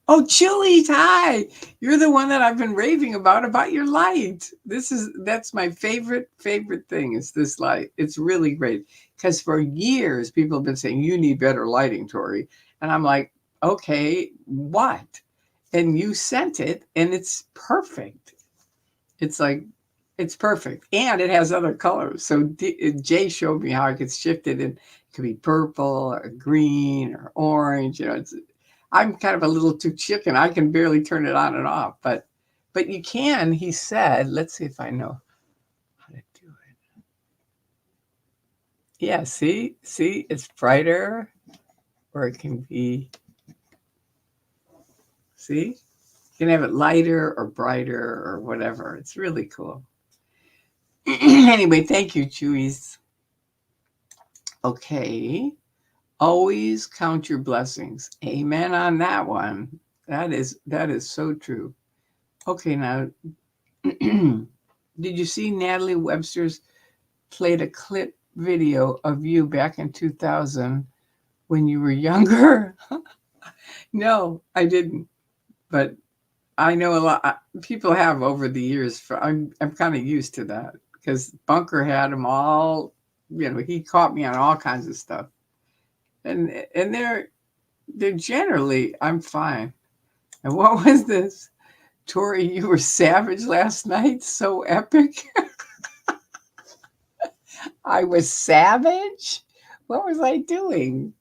Oh, Chewy, hi! You're the one that I've been raving about your light. That's my favorite thing is this light. It's really great because for years people have been saying you need better lighting, Tori, and I'm like, okay, what? And you sent it, and it's perfect. It's like it's perfect, and it has other colors. So Jay showed me how I could shift it, and it could be purple or green or orange. I'm kind of a little too chicken. I can barely turn it on and off, but you can. He said, let's see if I know how to do it. Yeah, see, it's brighter, or it can be. See, you can have it lighter or brighter or whatever. It's really cool. Anyway, thank you, Chewies. Okay. Always count your blessings. Amen on that one. That is so true. Okay, now did you see Natalie Webster's played a clip video of you back in 2000 when you were younger? No, I didn't. But I know a lot people have over the years. I'm kind of used to that because Bunker had them all. He caught me on all kinds of stuff, and they're generally I'm fine. And what was this? Tori, you were savage last night? So epic. I was savage? What was I doing?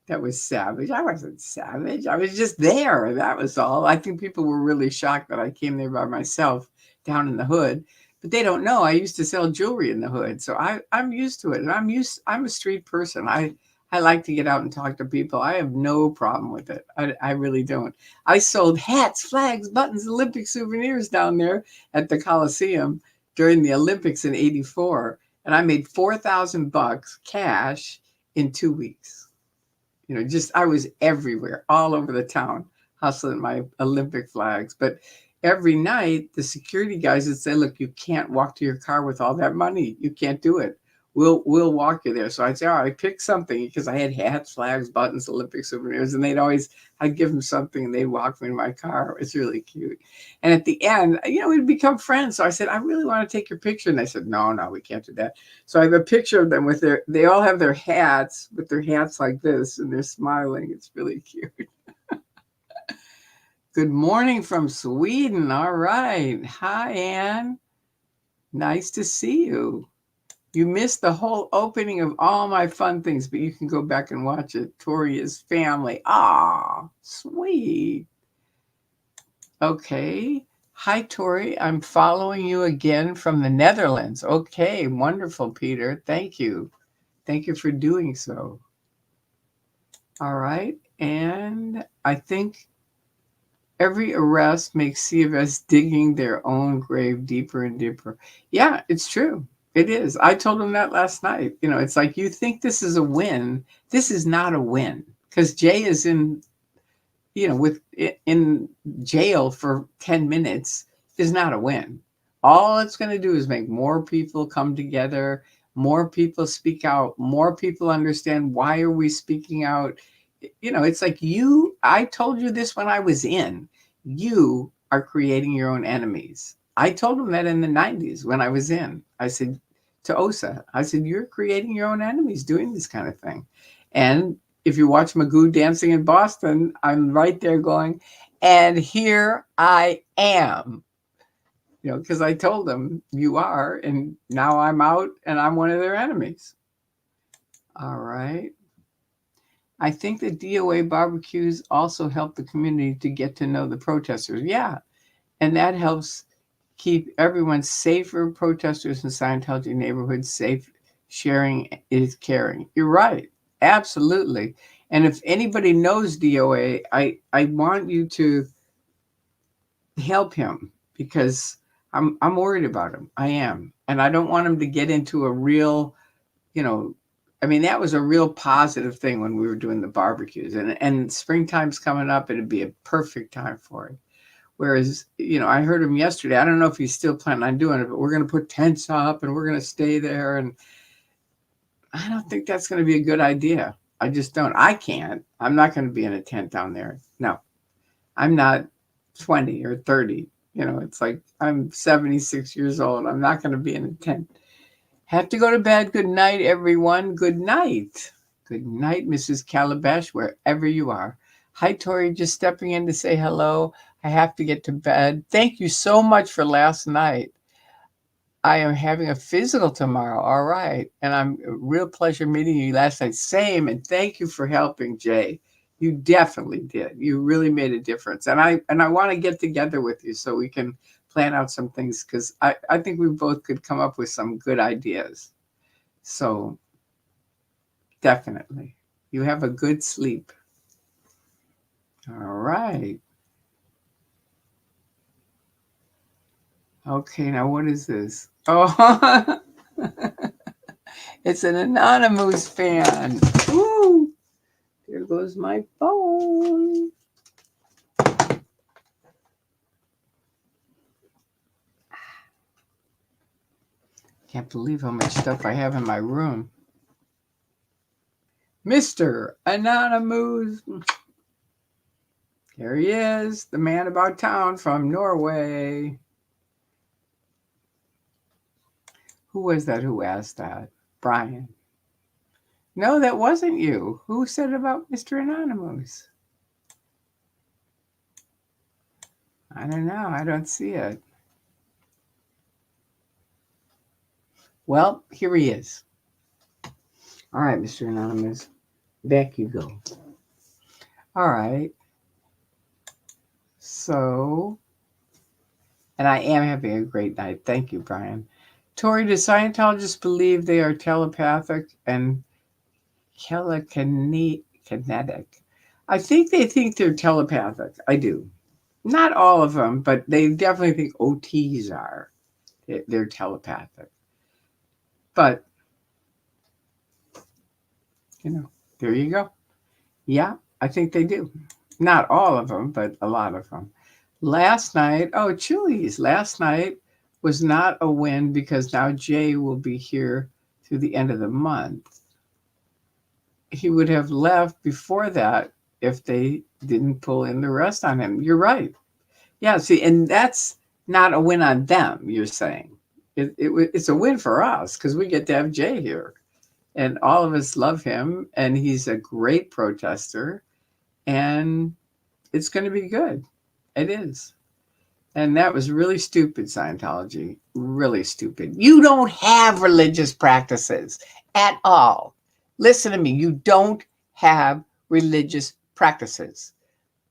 That was savage. I wasn't savage. I was just there. That was all. I think people were really shocked that I came there by myself down in the hood. But they don't know I used to sell jewelry in the hood. So I'm used to it. And I'm a street person. I like to get out and talk to people. I have no problem with it. I really don't. I sold hats, flags, buttons, Olympic souvenirs down there at the Coliseum during the Olympics in '84. And I made $4,000 cash in 2 weeks. Just I was everywhere, all over the town, hustling my Olympic flags. But every night, the security guys would say, "Look, you can't walk to your car with all that money. You can't do it. We'll walk you there." So I'd say, "All right, pick something," because I had hats, flags, buttons, Olympic souvenirs, and I'd give them something, and they'd walk me to my car. It's really cute. And at the end, we'd become friends. So I said, "I really want to take your picture," and they said, "No, we can't do that." So I have a picture of them they all have their hats with their hats like this, and they're smiling. It's really cute. Good morning from Sweden. All right. Hi, Anne. Nice to see you. You missed the whole opening of all my fun things, but you can go back and watch it. Tori is family. Ah, sweet. Okay. Hi, Tori. I'm following you again from the Netherlands. Okay, wonderful, Peter. Thank you. Thank you for doing so. All right. And I think every arrest makes CFS digging their own grave deeper and deeper. Yeah, it's true. It is. I told him that last night. It's like you think this is a win. This is not a win because Jay is in jail for 10 minutes is not a win. All it's going to do is make more people come together, more people speak out, more people understand why are we speaking out. It's like I told you this when I was in. You are creating your own enemies. I told him that in the 90s when I was in. I said to Osa, you're creating your own enemies doing this kind of thing. And if you watch Magoo Dancing in Boston, I'm right there going, and here I am. Because I told them you are, and now I'm out and I'm one of their enemies. All right. I think the DOA barbecues also help the community to get to know the protesters. Yeah. And that helps keep everyone safer. Protesters in Scientology neighborhoods safe. Sharing is caring. You're right. Absolutely. And if anybody knows DOA, I want you to help him because I'm worried about him. I am. And I don't want him to get into a real, you know, I mean, that was a real positive thing when we were doing the barbecues. And springtime's coming up, it'd be a perfect time for it. Whereas, I heard him yesterday. I don't know if he's still planning on doing it, but we're going to put tents up and we're going to stay there. And I don't think that's going to be a good idea. I just don't. I can't. I'm not going to be in a tent down there. No, I'm not 20 or 30. It's like I'm 76 years old. I'm not going to be in a tent. Have to go to bed. Good night, everyone. Good night. Good night, Mrs. Calabash, wherever you are. Hi, Tori, just stepping in to say hello. I have to get to bed. Thank you so much for last night. I am having a physical tomorrow. All right. And I'm a real pleasure meeting you last night. Same. And thank you for helping, Jay. You definitely did. You really made a difference. And I want to get together with you so we can plan out some things because I think we both could come up with some good ideas. So definitely. You have a good sleep. All right. Okay, now what is this? Oh, it's an Anonymous fan. Woo! There goes my phone. Can't believe how much stuff I have in my room. Mr. Anonymous. There he is, the man about town from Norway. Who was that who asked that? Brian. No, that wasn't you. Who said about Mr. Anonymous? I don't know. I don't see it. Well, here he is. All right, Mr. Anonymous. Back you go. All right. So, and I am having a great night. Thank you, Brian. Tori, do Scientologists believe they are telepathic and telekinetic? I think they think they're telepathic. I do. Not all of them, but they definitely think OTs are. They're telepathic. But, there you go. Yeah, I think they do. Not all of them, but a lot of them. Last night, Chewy's. Last night was not a win because now Jay will be here through the end of the month. He would have left before that if they didn't pull in the rest on him. You're right. Yeah, see, and that's not a win on them, you're saying. It's a win for us because we get to have Jay here. And all of us love him, and he's a great protester, and it's going to be good. It is. And that was really stupid, Scientology. Really stupid. You don't have religious practices at all. Listen to me. You don't have religious practices.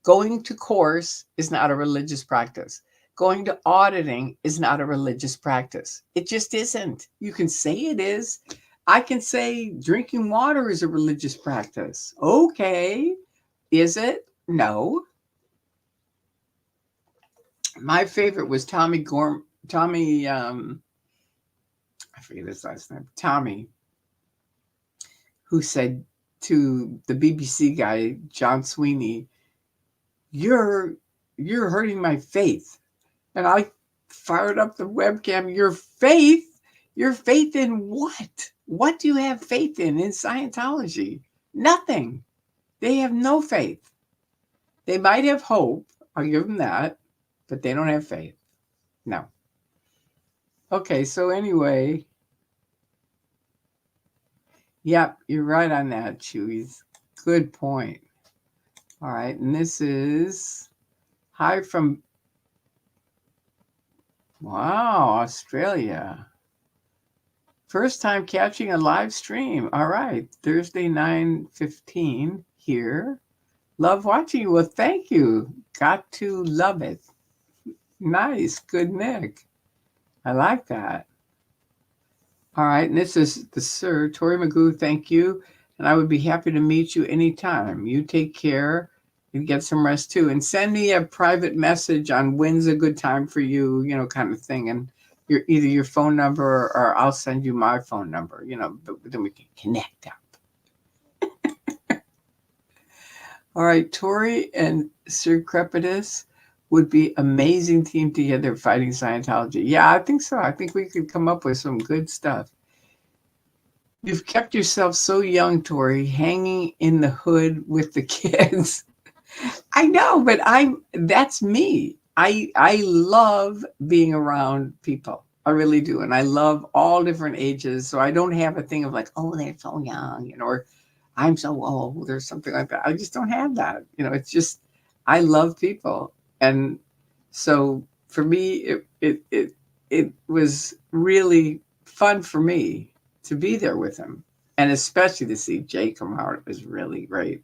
Going to course is not a religious practice. Going to auditing is not a religious practice. It just isn't. You can say it is. I can say drinking water is a religious practice. Okay. Is it? No. My favorite was Tommy, I forget his last name, Tommy, who said to the BBC guy, John Sweeney, you're hurting my faith. And I fired up the webcam. Your faith? Your faith in what? What do you have faith in Scientology? Nothing. They have no faith. They might have hope. I'll give them that. But they don't have faith. No. Okay, so anyway. Yep, you're right on that, Chewy's. Good point. All right, and this is hi from, wow, Australia. First time catching a live stream. All right, Thursday, 9:15 here. Love watching you. Well, thank you. Got to love it. Nice. Good, Nick. I like that. All right, and this is the Sir Tori Magoo. Thank you, and I would be happy to meet you anytime. You take care and get some rest too, and send me a private message on when's a good time for you, kind of thing, and either your phone number or I'll send you my phone number, but then we can connect up. All right, Tori and Sir Crepitus would be amazing team together fighting Scientology. Yeah, I think so. I think we could come up with some good stuff. You've kept yourself so young, Tori, hanging in the hood with the kids. I know, but that's me. I love being around people. I really do. And I love all different ages. So I don't have a thing of like, oh, they're so young, or I'm so old or something like that. I just don't have that. It's just I love people. And so for me, it was really fun for me to be there with him. And especially to see Jay come out was really great.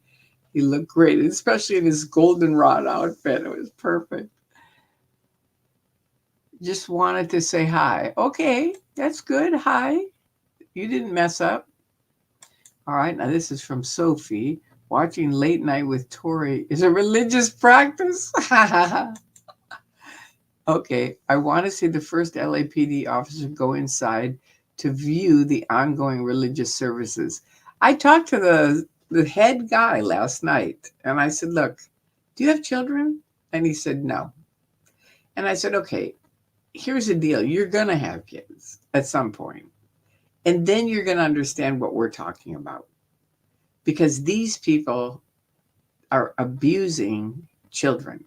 He looked great, especially in his goldenrod outfit. It was perfect. Just wanted to say hi. Okay, that's good. Hi. You didn't mess up. All right, now this is from Sophie. Watching late night with Tori is a religious practice. Okay, I want to see the first LAPD officer go inside to view the ongoing religious services. I talked to the head guy last night and I said, look, do you have children? And he said, no. And I said, okay, here's the deal. You're going to have kids at some point. And then you're going to understand what we're talking about. Because these people are abusing children.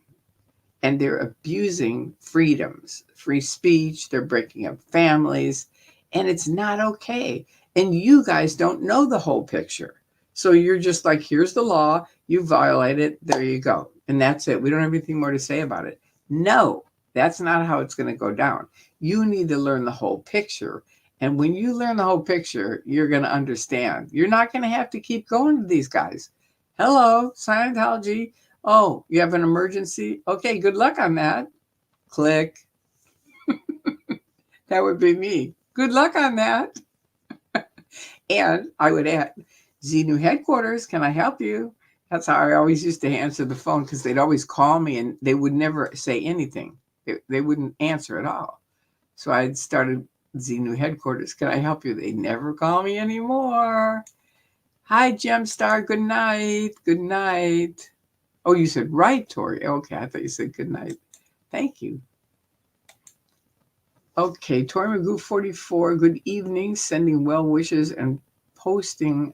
And they're abusing freedoms, free speech. They're breaking up families. And it's not okay. And you guys don't know the whole picture. So you're just like, here's the law. You violate it. There you go. And that's it. We don't have anything more to say about it. No, that's not how it's going to go down. You need to learn the whole picture. And when you learn the whole picture, you're going to understand. You're not going to have to keep going to these guys. Hello, Scientology. Oh, you have an emergency? Okay, good luck on that. Click. That would be me. Good luck on that. And I would add, Xenu headquarters, can I help you? That's how I always used to answer the phone because they'd always call me and they would never say anything. They wouldn't answer at all. So I started Xenu headquarters. Can I help you? They never call me anymore. Hi, Gemstar. Good night. Good night. Oh, you said right, Tori. Okay, I thought you said good night. Thank you. Okay, Tori Magoo 44. Good evening. Sending well wishes and posting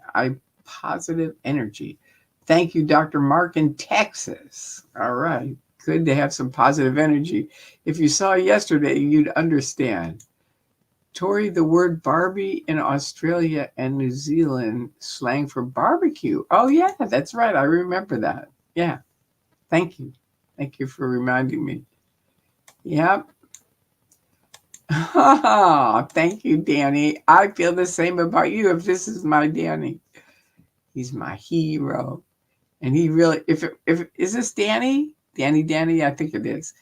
positive energy. Thank you, Dr. Mark in Texas. All right. Good to have some positive energy. If you saw yesterday, you'd understand. Tori, the word Barbie in Australia and New Zealand slang for barbecue. Oh, yeah, that's right. I remember that. Yeah. Thank you. Thank you for reminding me. Yep. Thank you, Danny. I feel the same about you if this is my Danny. He's my hero. And he really, if is this Danny? Danny, I think it is.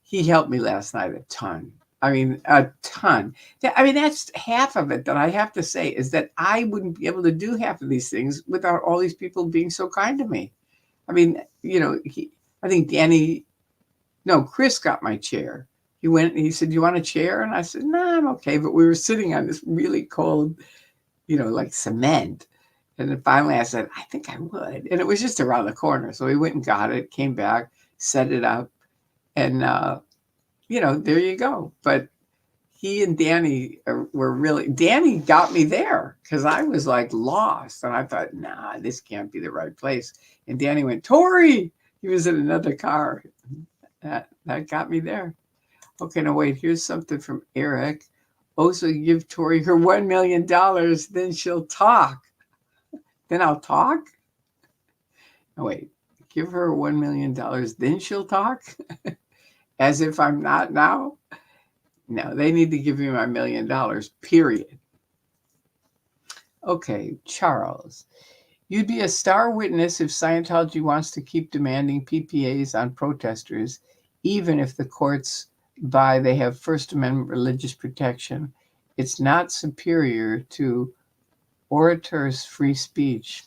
He helped me last night a ton. I mean, a ton. I mean, that's half of it that I have to say is that I wouldn't be able to do half of these things without all these people being so kind to me. I mean, I think Chris got my chair. He went and he said, you want a chair? And I said, no, I'm okay. But we were sitting on this really cold, like cement. And then finally I said, I think I would. And it was just around the corner. So we went and got it, came back, set it up. And, there you go. But he and Danny were really, Danny got me there because I was like lost. And I thought, nah, this can't be the right place. And Danny went, Tori. He was in another car. That got me there. Okay, now wait, here's something from Eric. Also give Tori her $1 million, then she'll talk. Then I'll talk? No, wait, give her $1 million, then she'll talk? As if I'm not now? No, they need to give me my $1 million, period. Okay, Charles. You'd be a star witness if Scientology wants to keep demanding PPAs on protesters, even if the courts they have First Amendment religious protection It's not superior to orators' free speech.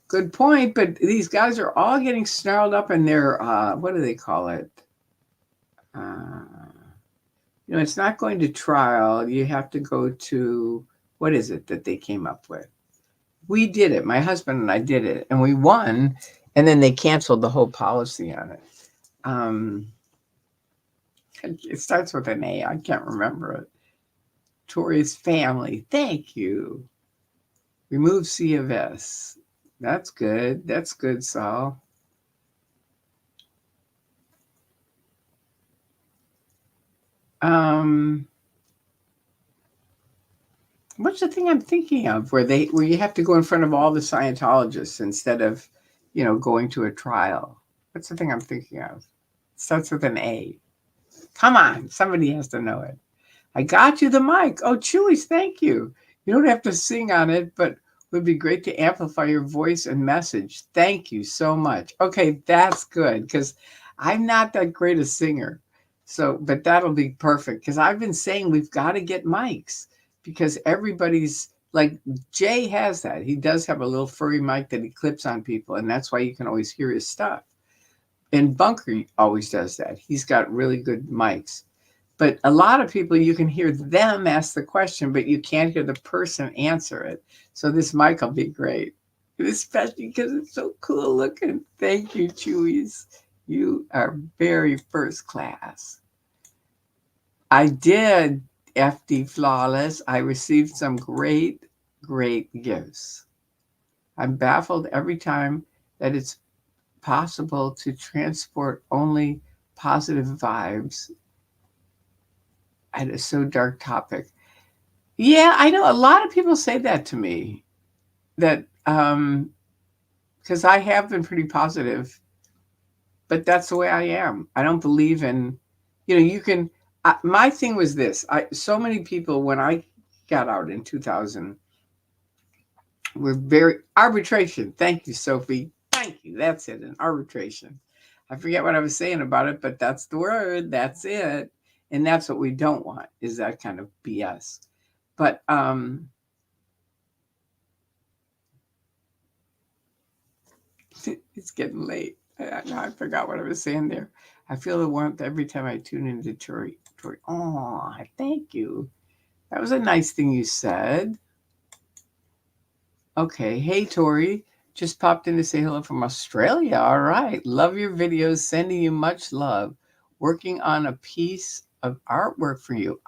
Good point, but these guys are all getting snarled up in their, what do they call it? It's not going to trial. You have to go to, what is it that they came up with? We did it. My husband and I did it, and we won, and then they canceled the whole policy on it. It starts with an A. I can't remember it. Tori's family. Thank you. Remove C of S. That's good. That's good, Saul. What's the thing I'm thinking of where you have to go in front of all the Scientologists instead of, going to a trial? What's the thing I'm thinking of? It starts with an A. Come on, somebody has to know it. I got you the mic. Oh, Chewy's, thank you. You don't have to sing on it, but it would be great to amplify your voice and message. Thank you so much. Okay, that's good because I'm not that great a singer. So, but that'll be perfect because I've been saying we've got to get mics because everybody's like Jay has that. He does have a little furry mic that he clips on people, and that's why you can always hear his stuff. And Bunker always does that. He's got really good mics. But a lot of people, you can hear them ask the question, but you can't hear the person answer it. So this mic will be great, especially because it's so cool looking. Thank you, Chewies. You are very first class. I did, FD Flawless. I received some great, great gifts. I'm baffled every time that it's possible to transport only positive vibes at a so dark topic. Yeah, I know a lot of people say that to me, that because I have been pretty positive, but that's the way I am. I don't believe in, you can. My thing was this: so many people when I got out in 2000 were very arbitration. Thank you, Sophie. Thank you. That's it, an arbitration. I forget what I was saying about it, but that's the word. That's it, and that's what we don't want is that kind of BS. But it's getting late. I forgot what I was saying there. I feel the warmth every time I tune into Tori. Oh, thank you. That was a nice thing you said. Okay. Hey, Tori. Just popped in to say hello from Australia. All right. Love your videos. Sending you much love. Working on a piece of artwork for you.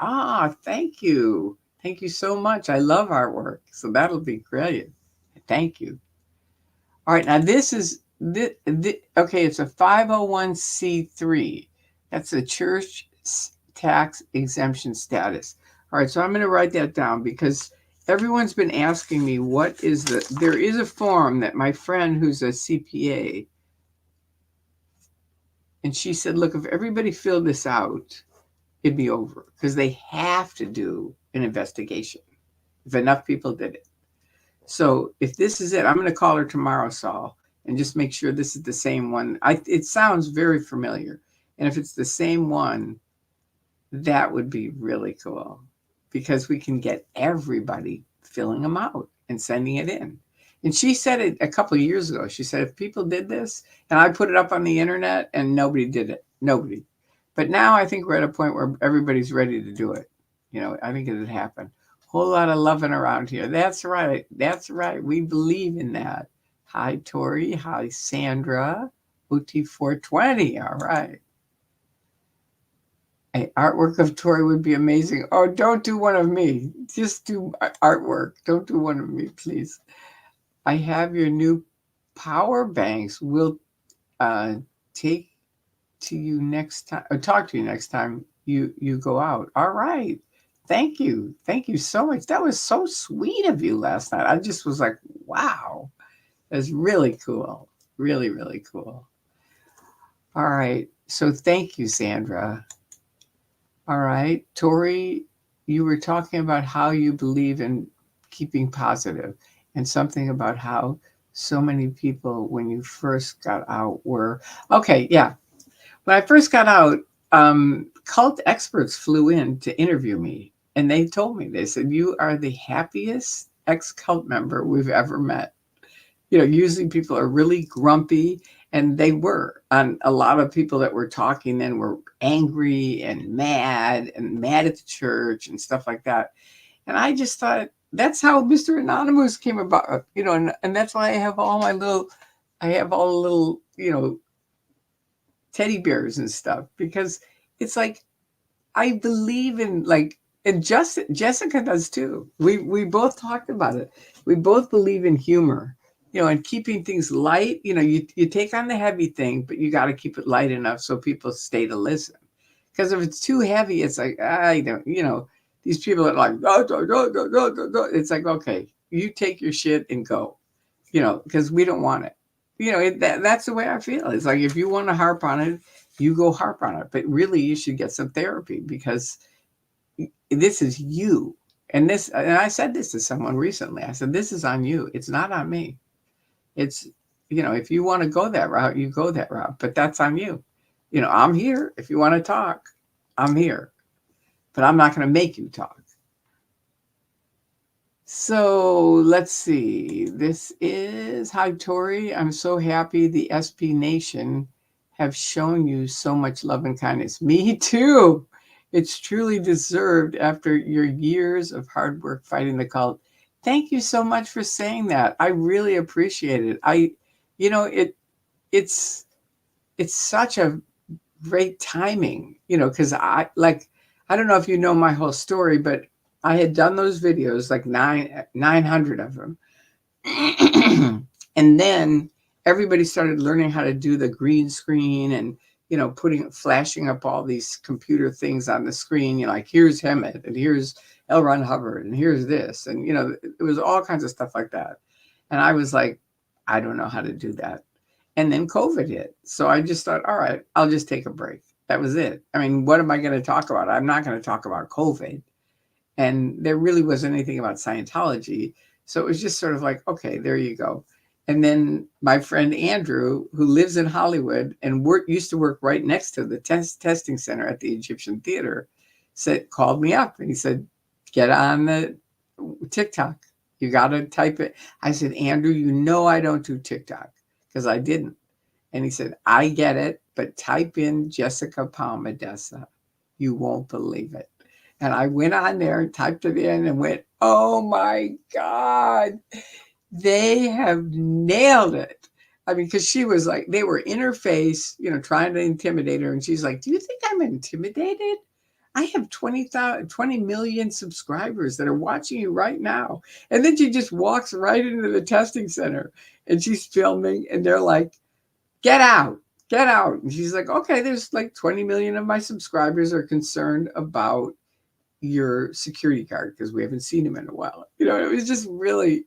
Thank you. Thank you so much. I love artwork. So that'll be great. Thank you. All right, now this is okay. It's a 501c3. That's a church tax exemption status. All right, so I'm going to write that down because everyone's been asking me what is there is a form that my friend who's a CPA, and she said, look, if everybody filled this out, it'd be over because they have to do an investigation if enough people did it. So if this is it, I'm going to call her tomorrow, Saul, and just make sure this is the same one. It sounds very familiar. And if it's the same one, that would be really cool because we can get everybody filling them out and sending it in. And she said it a couple of years ago. She said, if people did this, and I put it up on the internet and nobody did it, nobody. But now I think we're at a point where everybody's ready to do it. I think it would happen. Whole lot of loving around here. That's right. That's right. We believe in that. Hi, Tori. Hi, Sandra. UT420. All right. An artwork of Tori would be amazing. Oh, don't do one of me. Just do artwork. Don't do one of me, please. I have your new power banks. We'll take to you next time, or talk to you next time you go out. All right. Thank you. Thank you so much. That was so sweet of you last night. I just was like, wow. That's really cool. Really, really cool. All right. So thank you, Sandra. All right. Tori, you were talking about how you believe in keeping positive and something about how so many people when you first got out were, okay, yeah. When I first got out, cult experts flew in to interview me, and they told me, they said, "You are the happiest ex-cult member we've ever met." Usually people are really grumpy, and they were. And a lot of people that were talking then were angry and mad at the church and stuff like that. And I just thought that's how Mr. Anonymous came about, and that's why I have all the little, teddy bears and stuff, because it's like, I believe in, like, and Jessica does too. We both talked about it. We both believe in humor, and keeping things light. You take on the heavy thing, but you got to keep it light enough so people stay to listen. Because if it's too heavy, it's like, I don't, these people are like, "Oh, do, do, do, do, do, do." It's like, okay, you take your shit and go, because we don't want it. That's the way I feel. It's like, if you want to harp on it, you go harp on it. But really, you should get some therapy, because this is you. And I said this to someone recently. I said, this is on you. It's not on me. It's, if you want to go that route, you go that route, but that's on you. I'm here. If you want to talk, I'm here, but I'm not going to make you talk. So let's see. This is, hi, Tori. I'm so happy the SB Nation have shown you so much love and kindness. Me too. It's truly deserved after your years of hard work fighting the cult. Thank you so much for saying that. I really appreciate it. It's such a great timing, because I don't know if you know my whole story, but I had done those videos, like 900 of them. And then everybody started learning how to do the green screen and, flashing up all these computer things on the screen, like, here's Hemet and here's L. Ron Hubbard and here's this. And, it was all kinds of stuff like that. And I was like, I don't know how to do that. And then COVID hit. So I just thought, all right, I'll just take a break. That was it. I mean, what am I going to talk about? I'm not going to talk about COVID. And there really wasn't anything about Scientology. So it was just sort of like, okay, there you go. And then my friend Andrew, who lives in Hollywood and used to work right next to the testing center at the Egyptian Theater, called me up and he said, get on the TikTok. You got to type it. I said, Andrew, I don't do TikTok, because I didn't. And he said, I get it, but type in Jessica Palmadessa. You won't believe it. And I went on there and typed it in and went, oh my God, they have nailed it. I mean, because she was like, they were in her face, trying to intimidate her. And she's like, do you think I'm intimidated? I have 20 million subscribers that are watching you right now. And then she just walks right into the testing center and she's filming, and they're like, get out. And she's like, okay, there's like 20 million of my subscribers are concerned about your security guard because we haven't seen him in a while. It was just really,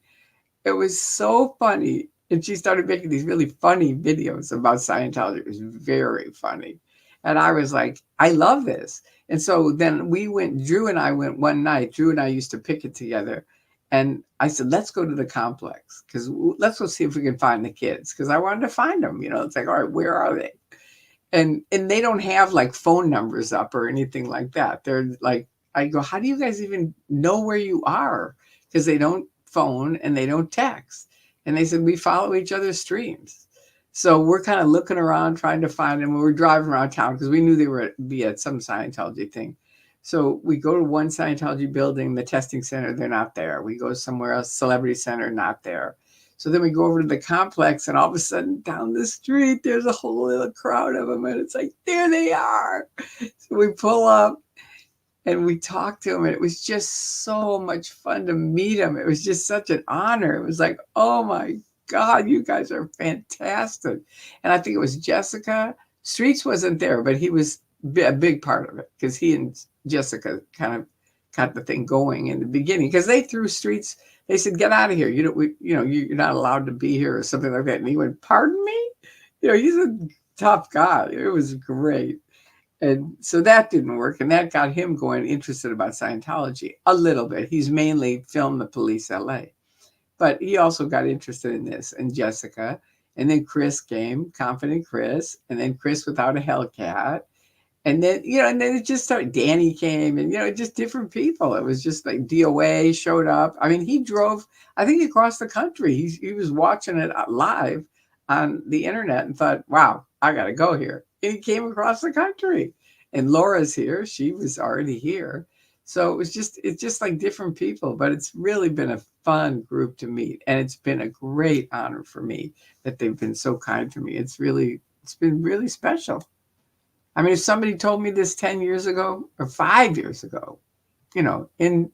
it was so funny. And she started making these really funny videos about Scientology. It was very funny. And I was like, I love this. And so then Drew and I went one night. Drew and I used to pick it together. And I said, let's go to the complex, because let's go see if we can find the kids. Because I wanted to find them. It's like, all right, where are they? And they don't have like phone numbers up or anything like that. They're like, I go, how do you guys even know where you are? Because they don't phone and they don't text. And they said, we follow each other's streams. So we're kind of looking around trying to find them. We were driving around town because we knew they were be at some Scientology thing. So we go to one Scientology building, the testing center, they're not there. We go somewhere else, Celebrity Center, not there. So then we go over to the complex, and all of a sudden down the street, there's a whole little crowd of them. And it's like, there they are. So we pull up and we talked to them, and it was just so much fun to meet them. It was just such an honor. It was like, oh my God, you guys are fantastic. And I think it was Jessica. Streets wasn't there, but he was a big part of it, because he and Jessica kind of got the thing going in the beginning, because they threw Streets. They said, get out of here. You're not allowed to be here or something like that. And he went, pardon me? He's a tough guy. It was great. And so that didn't work. And that got him going, interested about Scientology a little bit. He's mainly filmed The Police LA. But he also got interested in this, and Jessica. And then Chris came, Confident Chris. And then Chris Without a Hellcat. And then, and then it just started. Danny came, and just different people. It was just like DOA showed up. I mean, he drove, I think, across the country. He was watching it live on the internet and thought, "Wow, I got to go here." And he came across the country. And Laura's here; she was already here. So it's just like different people. But it's really been a fun group to meet, and it's been a great honor for me that they've been so kind to me. It's been really special. I mean, if somebody told me this 10 years ago or 5 years ago, in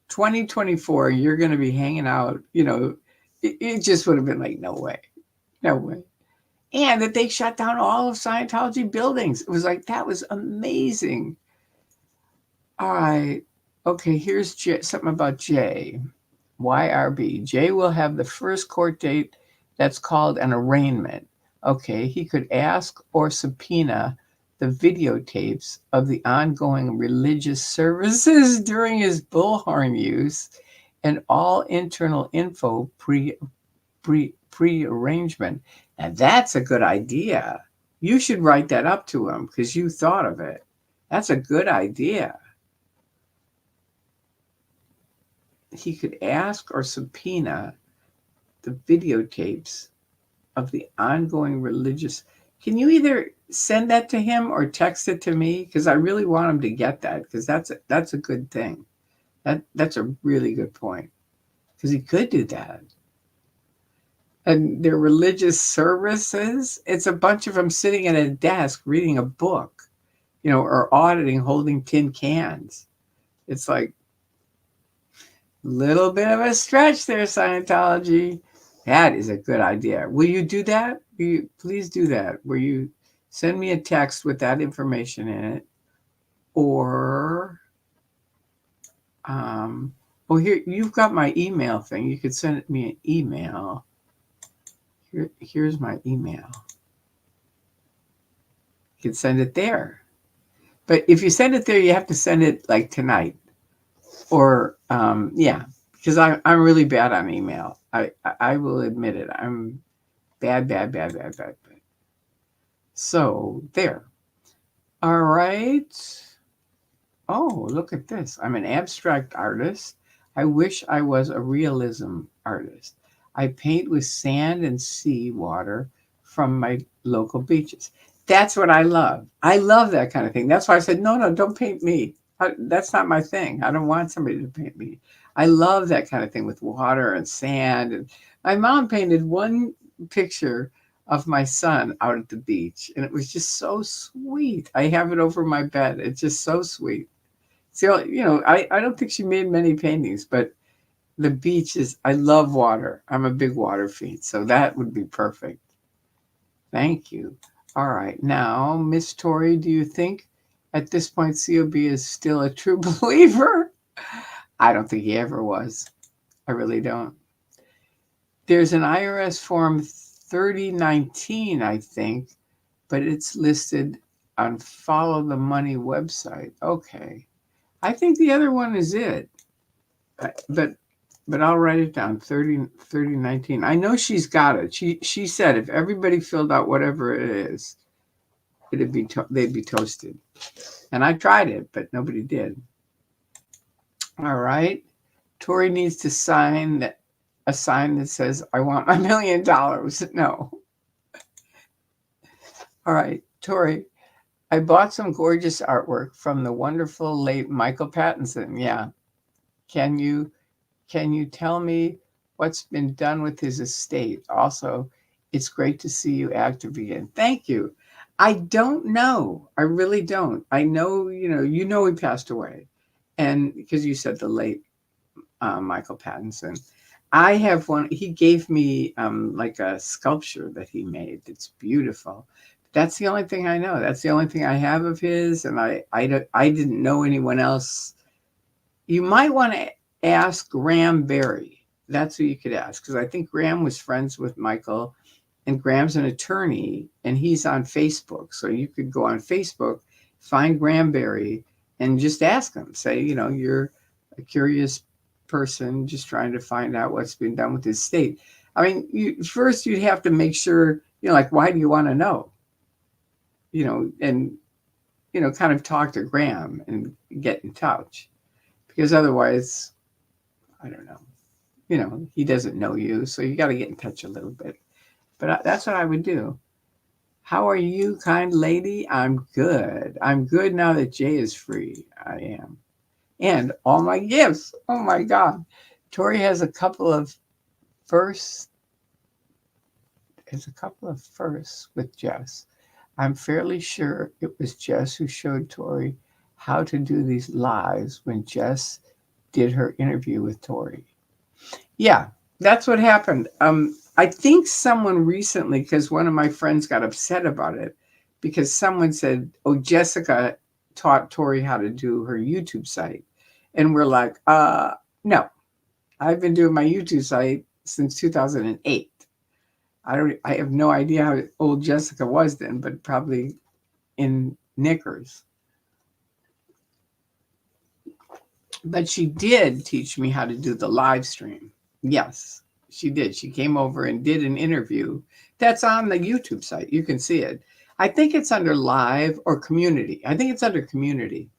2024, you're going to be hanging out, it just would have been like, no way, no way. And that they shut down all of Scientology buildings. It was like, that was amazing. All right. Okay, here's something about Jay. YRB. Jay will have the first court date that's called an arraignment. Okay, he could ask or subpoena the videotapes of the ongoing religious services during his bullhorn use and all internal info pre-arrangement. Now that's a good idea. You should write that up to him because you thought of it. That's a good idea. He could ask or subpoena the videotapes of the ongoing religious. Can you either send that to him or text it to me? Because I really want him to get that, because that's a good thing. That's a really good point. Because he could do that. And their religious services, it's a bunch of them sitting at a desk reading a book, or auditing, holding tin cans. It's like a little bit of a stretch there, Scientology. That is a good idea. Will you do that? Please do that. Will you send me a text with that information in it? Or, here, you've got my email thing. You could send me an email. Here's my email. You can send it there. But if you send it there, you have to send it like tonight. Or, because I'm really bad on email. I will admit it. I'm bad. So there. All right. Oh, look at this. I'm an abstract artist. I wish I was a realism artist. I paint with sand and sea water from my local beaches. That's what I love. I love that kind of thing. That's why I said, no, don't paint me. That's not my thing. I don't want somebody to paint me. I love that kind of thing with water and sand. And my mom painted one picture of my son out at the beach, and it was just so sweet. I have it over my bed. It's just so sweet. So, I don't think she made many paintings, but the beach I love water. I'm a big water fiend, so that would be perfect. Thank you. All right. Now, Miss Tori, do you think at this point COB is still a true believer? I don't think he ever was. I really don't. There's an IRS form 3019, I think, but it's listed on Follow the Money website. Okay. I think the other one is it. But I'll write it down. 3019. I know she's got it. She said if everybody filled out whatever it is, they'd be toasted. And I tried it, but nobody did. All right. Tori needs to sign a sign that says, I want my $1 million. No. All right, Tori, I bought some gorgeous artwork from the wonderful late Michael Pattinson. Yeah. Can you tell me what's been done with his estate? Also, it's great to see you active again. Thank you. I don't know. I really don't. I know, he passed away. And because you said the late Michael Pattinson. I have one. He gave me like a sculpture that he made. It's beautiful. That's the only thing I know. That's the only thing I have of his. And I didn't know anyone else. You might want to ask Graham Berry. That's who you could ask, because I think Graham was friends with Michael, and Graham's an attorney, and he's on Facebook. So you could go on Facebook, find Graham Berry, and just ask him. Say, you're a curious person just trying to find out what's been done with his estate. I mean, you'd have to make sure, like, why do you want to know? And kind of talk to Graham and get in touch, because otherwise, I don't know, he doesn't know you, so you got to get in touch a little bit. But that's what I would do. How are you, kind lady? I'm good. I'm good now that Jay is free. I am. And all my gifts. Oh my God. Tori has a couple of firsts. With Jess. I'm fairly sure it was Jess who showed Tori how to do these lives when Jess did her interview with Tori. Yeah, that's what happened. I think someone recently, because one of my friends got upset about it, because someone said, "Oh, Jessica taught Tori how to do her YouTube site," and we're like, no, I've been doing my YouTube site since 2008. I have no idea how old Jessica was then, but probably in knickers. But she did teach me how to do the live stream. Yes, she did. She came over and did an interview. That's on the YouTube site. You can see it. I think it's under live or community. I think it's under community.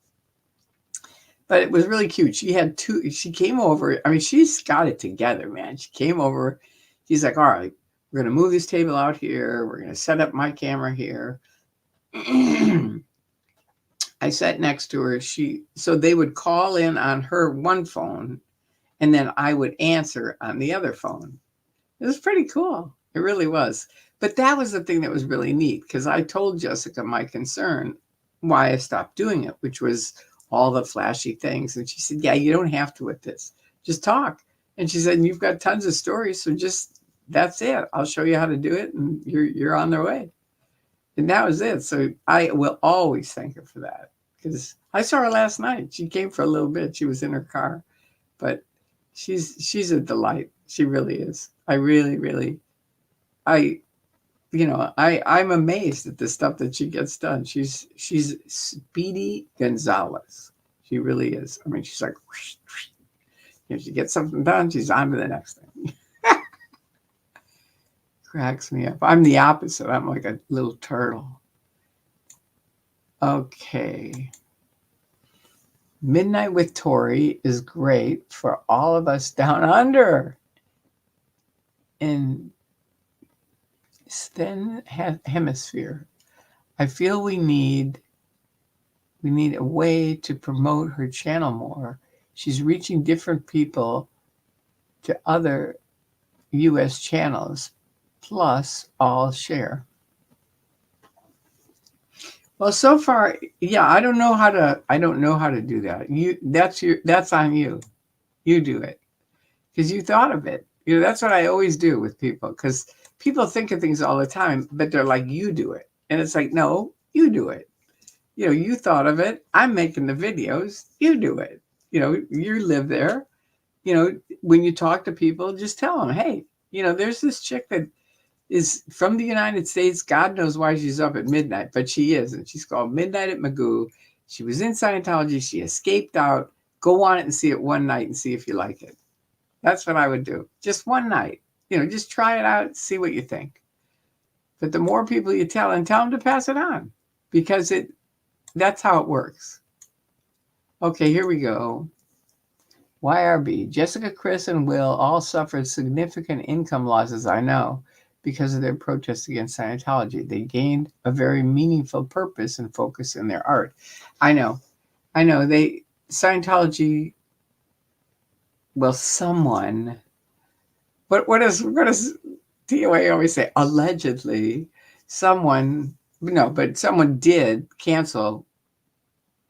But it was really cute. She came over. I mean, she's got it together, man. She came over. She's like, all right, we're going to move this table out here. We're going to set up my camera here. I sat next to her. So they would call in on her one phone, and then I would answer on the other phone. It was pretty cool. It really was. But that was the thing that was really neat, because I told Jessica my concern, why I stopped doing it, which was all the flashy things. And she said, yeah, you don't have to with this. Just talk. And she said, you've got tons of stories, so that's it. I'll show you how to do it, and you're on their way. And that was it. So I will always thank her for that, because I saw her last night. She came for a little bit. She was in her car, but she's a delight. She really is. I really, I'm amazed at the stuff that she gets done. She's Speedy Gonzalez. She really is. I mean, she's like, whoosh, whoosh. She gets something done, she's on to the next thing. Cracks me up. I'm the opposite. I'm like a little turtle. Okay. Midnight with Tori is great for all of us down under. In Then hemisphere, I feel we need a way to promote her channel more. She's reaching different people to other US channels, plus all share. Well, so far, yeah, I don't know how to do that. That's on you. You do it, because you thought of it. That's what I always do with people, because people think of things all the time, but they're like, you do it. And it's like, no, you do it. You thought of it. I'm making the videos. You do it. You live there. When you talk to people, just tell them, hey, there's this chick that is from the United States. God knows why she's up at midnight, but she is. And she's called Midnight at Magoo. She was in Scientology. She escaped out. Go on it and see it one night and see if you like it. That's what I would do. Just one night. Just try it out, see what you think. But the more people you tell them to pass it on, because that's how it works. Okay, here we go. YRB. Jessica, Chris, and Will all suffered significant income losses, I know, because of their protests against Scientology. They gained a very meaningful purpose and focus in their art. I know. Scientology, well, someone, what does TOA always say? Allegedly, someone did cancel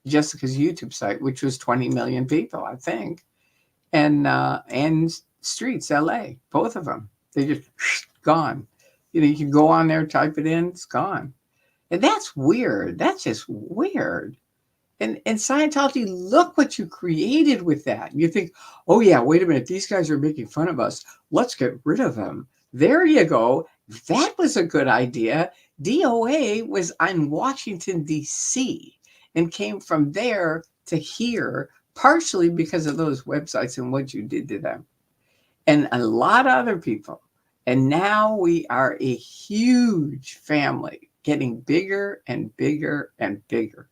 Jessica's YouTube site, which was 20 million people, I think, and Streets, LA, both of them. They just gone. You can go on there, type it in, it's gone. And that's weird. That's just weird. And Scientology, look what you created with that. You think, oh yeah, wait a minute, these guys are making fun of us. Let's get rid of them. There you go. That was a good idea. DOA was on Washington, D.C. and came from there to here, partially because of those websites and what you did to them. And a lot of other people. And now we are a huge family, getting bigger and bigger and bigger.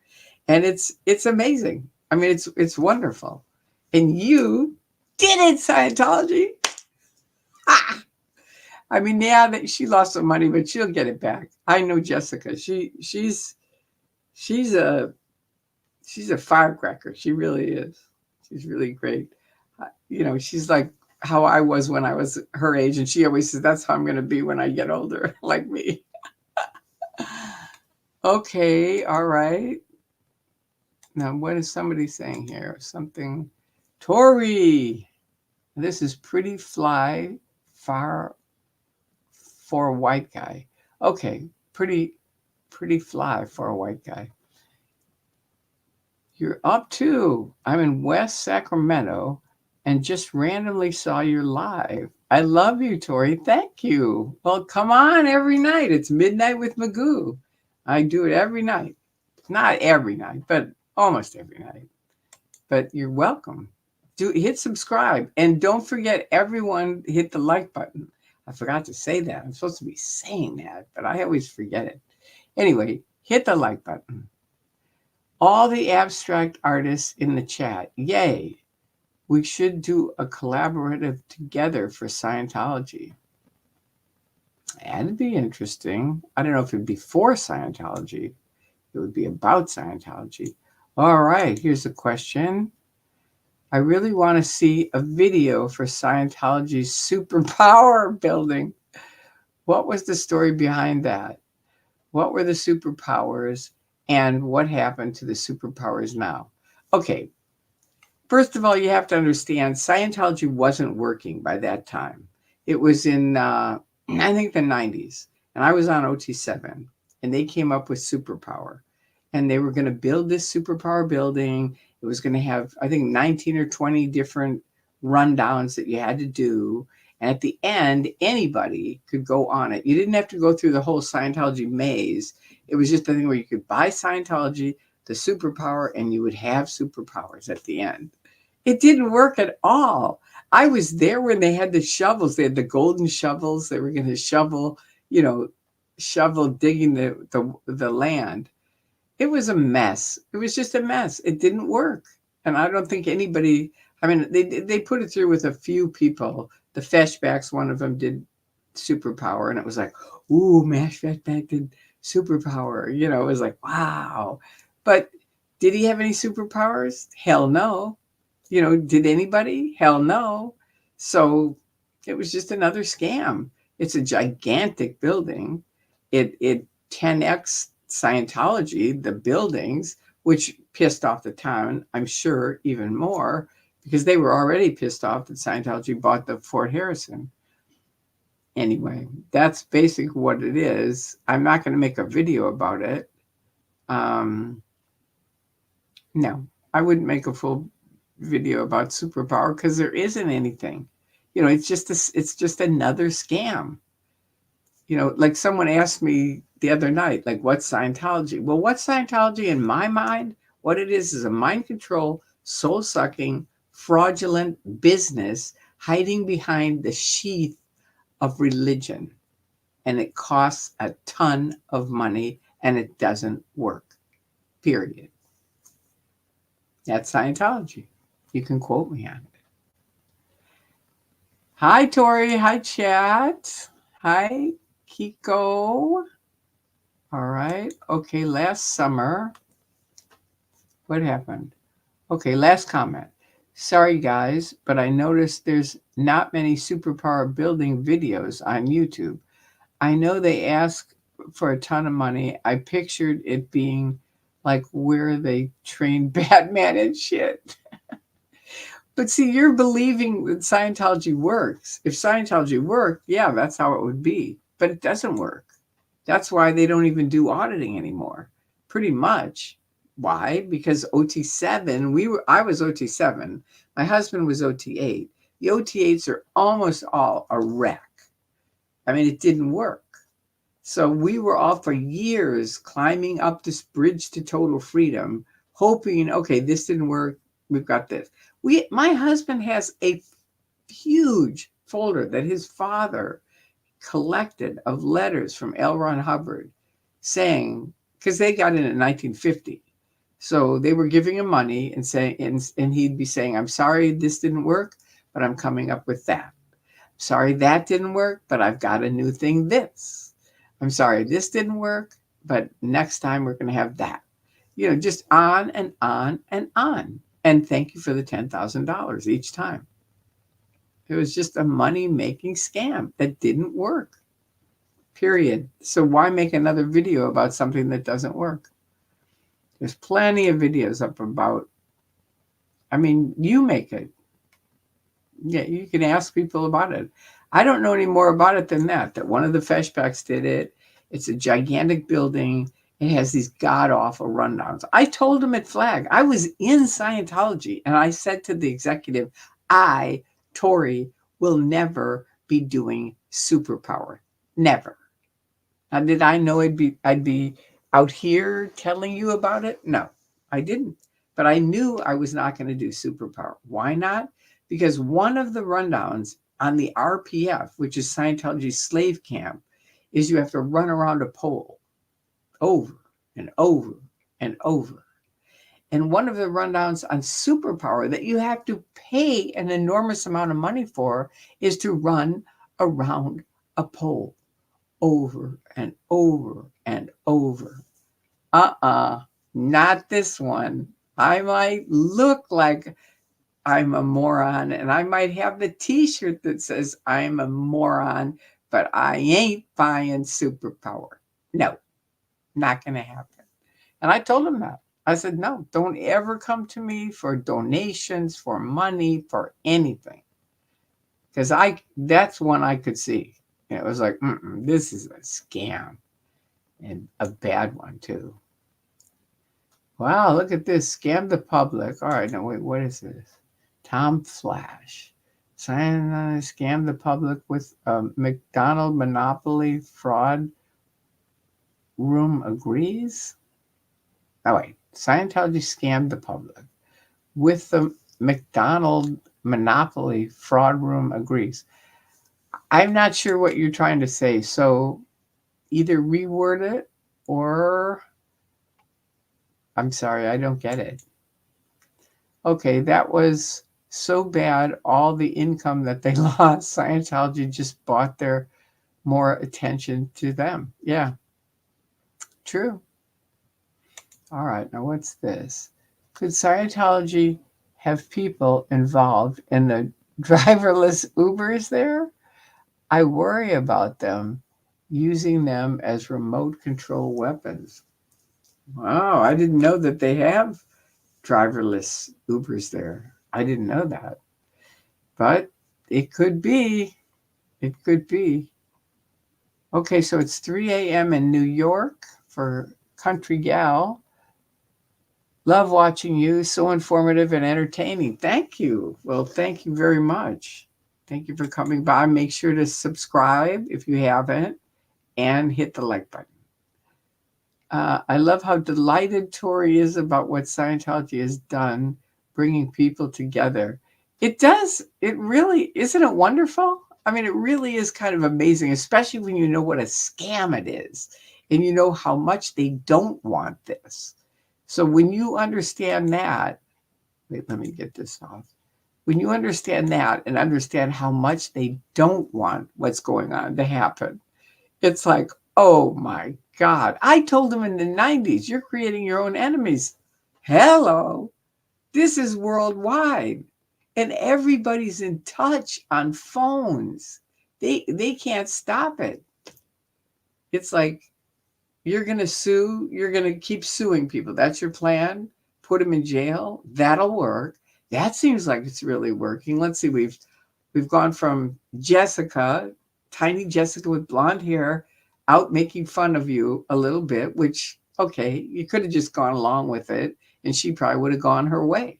And it's amazing. I mean, it's wonderful. And you did it, Scientology. Ah! I mean, yeah, that she lost some money, but she'll get it back. I know Jessica. She's a she's a firecracker. She really is. She's really great. You know, she's like how I was when I was her age, and she always says that's how I'm going to be when I get older, like me. Okay, all right. Now, what is somebody saying here? Something. Tori, this is pretty fly far for a white guy. Okay, pretty fly for a white guy. You're up too. I'm in West Sacramento and just randomly saw you live. I love you, Tori. Thank you. Well, come on every night. It's Midnight with Magoo. I do it every night. Not every night, but almost every night. But you're welcome. Do hit subscribe and don't forget everyone hit the like button. I forgot to say that. I'm supposed to be saying that, but I always forget it. Anyway, hit the like button. All the abstract artists in the chat, yay. We should do a collaborative together for Scientology. That'd be interesting. I don't know if it'd be for Scientology. It would be about Scientology. All right, here's a question. I really want to see a video for Scientology's superpower building. What was the story behind that? What were the superpowers and what happened to the superpowers now? Okay, first of all, you have to understand Scientology wasn't working by that time. It was in, I think, the 90s, and I was on OT7, and they came up with superpower. And they were going to build this superpower building. It was going to have, I think, 19 or 20 different rundowns that you had to do. And at the end, anybody could go on it. You didn't have to go through the whole Scientology maze. It was just a thing where you could buy Scientology, the superpower, and you would have superpowers at the end. It didn't work at all. I was there when they had the shovels. They had the golden shovels. They were going to shovel, digging the land. It was a mess. It was just a mess. It didn't work. And I don't think anybody, I mean, they put it through with a few people. The Feshbacks, one of them did superpower, and it was like, ooh, Mash Feshback did superpower. It was like, wow. But did he have any superpowers? Hell no. Did anybody? Hell no. So it was just another scam. It's a gigantic building. It 10x Scientology, the buildings, which pissed off the town, I'm sure, even more, because they were already pissed off that Scientology bought the Fort Harrison. Anyway, that's basically what it is. I'm not going to make a video about it. No, I wouldn't make a full video about superpower because there isn't anything. It's just another scam. Like someone asked me the other night, like, what's Scientology? Well, what's Scientology in my mind? What it is a mind control, soul sucking, fraudulent business hiding behind the sheath of religion. And it costs a ton of money and it doesn't work. Period. That's Scientology. You can quote me on it. Hi, Tori. Hi, chat. Hi, Kiko. All right. Okay, last summer. What happened? Okay, last comment. Sorry, guys, but I noticed there's not many superpower building videos on YouTube. I know they ask for a ton of money. I pictured it being like where they train Batman and shit. But see, you're believing that Scientology works. If Scientology worked, yeah, that's how it would be. But it doesn't work. That's why they don't even do auditing anymore. Pretty much. Why? Because OT7, I was OT7. My husband was OT8. The OT8s are almost all a wreck. I mean, it didn't work. So we were all for years climbing up this bridge to total freedom, hoping, okay, this didn't work. We've got this. My husband has a huge folder that his father collected of letters from L. Ron Hubbard saying, because they got in 1950, So they were giving him money and saying, and he'd be saying, I'm sorry this didn't work, but I'm coming up with that. Sorry that didn't work, but I've got a new thing, this. I'm sorry this didn't work, but next time we're going to have that. Just on and on and on. And thank you for the $10,000 each time. It was just a money-making scam that didn't work, period. So why make another video about something that doesn't work? There's plenty of videos up about, you make it. Yeah, you can ask people about it. I don't know any more about it than that one of the Feshbacks did it. It's a gigantic building. It has these god-awful rundowns. I told him at Flag, I was in Scientology, and I said to the executive, Tori, will never be doing superpower. Never. Now, did I know I'd be out here telling you about it? No, I didn't. But I knew I was not going to do superpower. Why not? Because one of the rundowns on the RPF, which is Scientology's slave camp, is you have to run around a pole over and over and over. And one of the rundowns on superpower that you have to pay an enormous amount of money for is to run around a pole over and over and over. Not this one. I might look like I'm a moron, and I might have the t-shirt that says I'm a moron, but I ain't buying superpower. No, not going to happen. And I told him that. I said, no, don't ever come to me for donations, for money, for anything. Because that's one I could see. And it was like, this is a scam. And a bad one, too. Wow, look at this. Scam the public. All right, no, wait, what is this? Tom Flash. Scam the public with McDonald Monopoly fraud room agrees? Oh, wait. Scientology scammed the public with the McDonald Monopoly fraud room agrees. I'm not sure what you're trying to say, so either reword it or I'm sorry, I don't get it. Okay, that was so bad, all the income that they lost, Scientology just bought their more attention to them. Yeah, true. All right, now what's this? Could Scientology have people involved in the driverless Ubers there? I worry about them using them as remote control weapons. Wow, I didn't know that they have driverless Ubers there. I didn't know that. But it could be. It could be. Okay, so it's 3 a.m. in New York for Country Gal. Love watching you. So informative and entertaining. Thank you. Well, thank you very much. Thank you for coming by. Make sure to subscribe if you haven't and hit the like button. I love how delighted Tori is about what Scientology has done, bringing people together. It does. It really, isn't it wonderful? It really is kind of amazing, especially when you know what a scam it is and you know how much they don't want this. So when you understand that, wait, let me get this off. When you understand that and understand how much they don't want what's going on to happen, it's like, oh my God. I told them in the 90s, you're creating your own enemies. Hello. This is worldwide. And everybody's in touch on phones. They can't stop it. It's like, you're going to sue. You're going to keep suing people. That's your plan? Put them in jail? That'll work. That seems like it's really working. Let's see. We've gone from Jessica, tiny Jessica with blonde hair, out making fun of you a little bit, which, okay, you could have just gone along with it and she probably would have gone her way.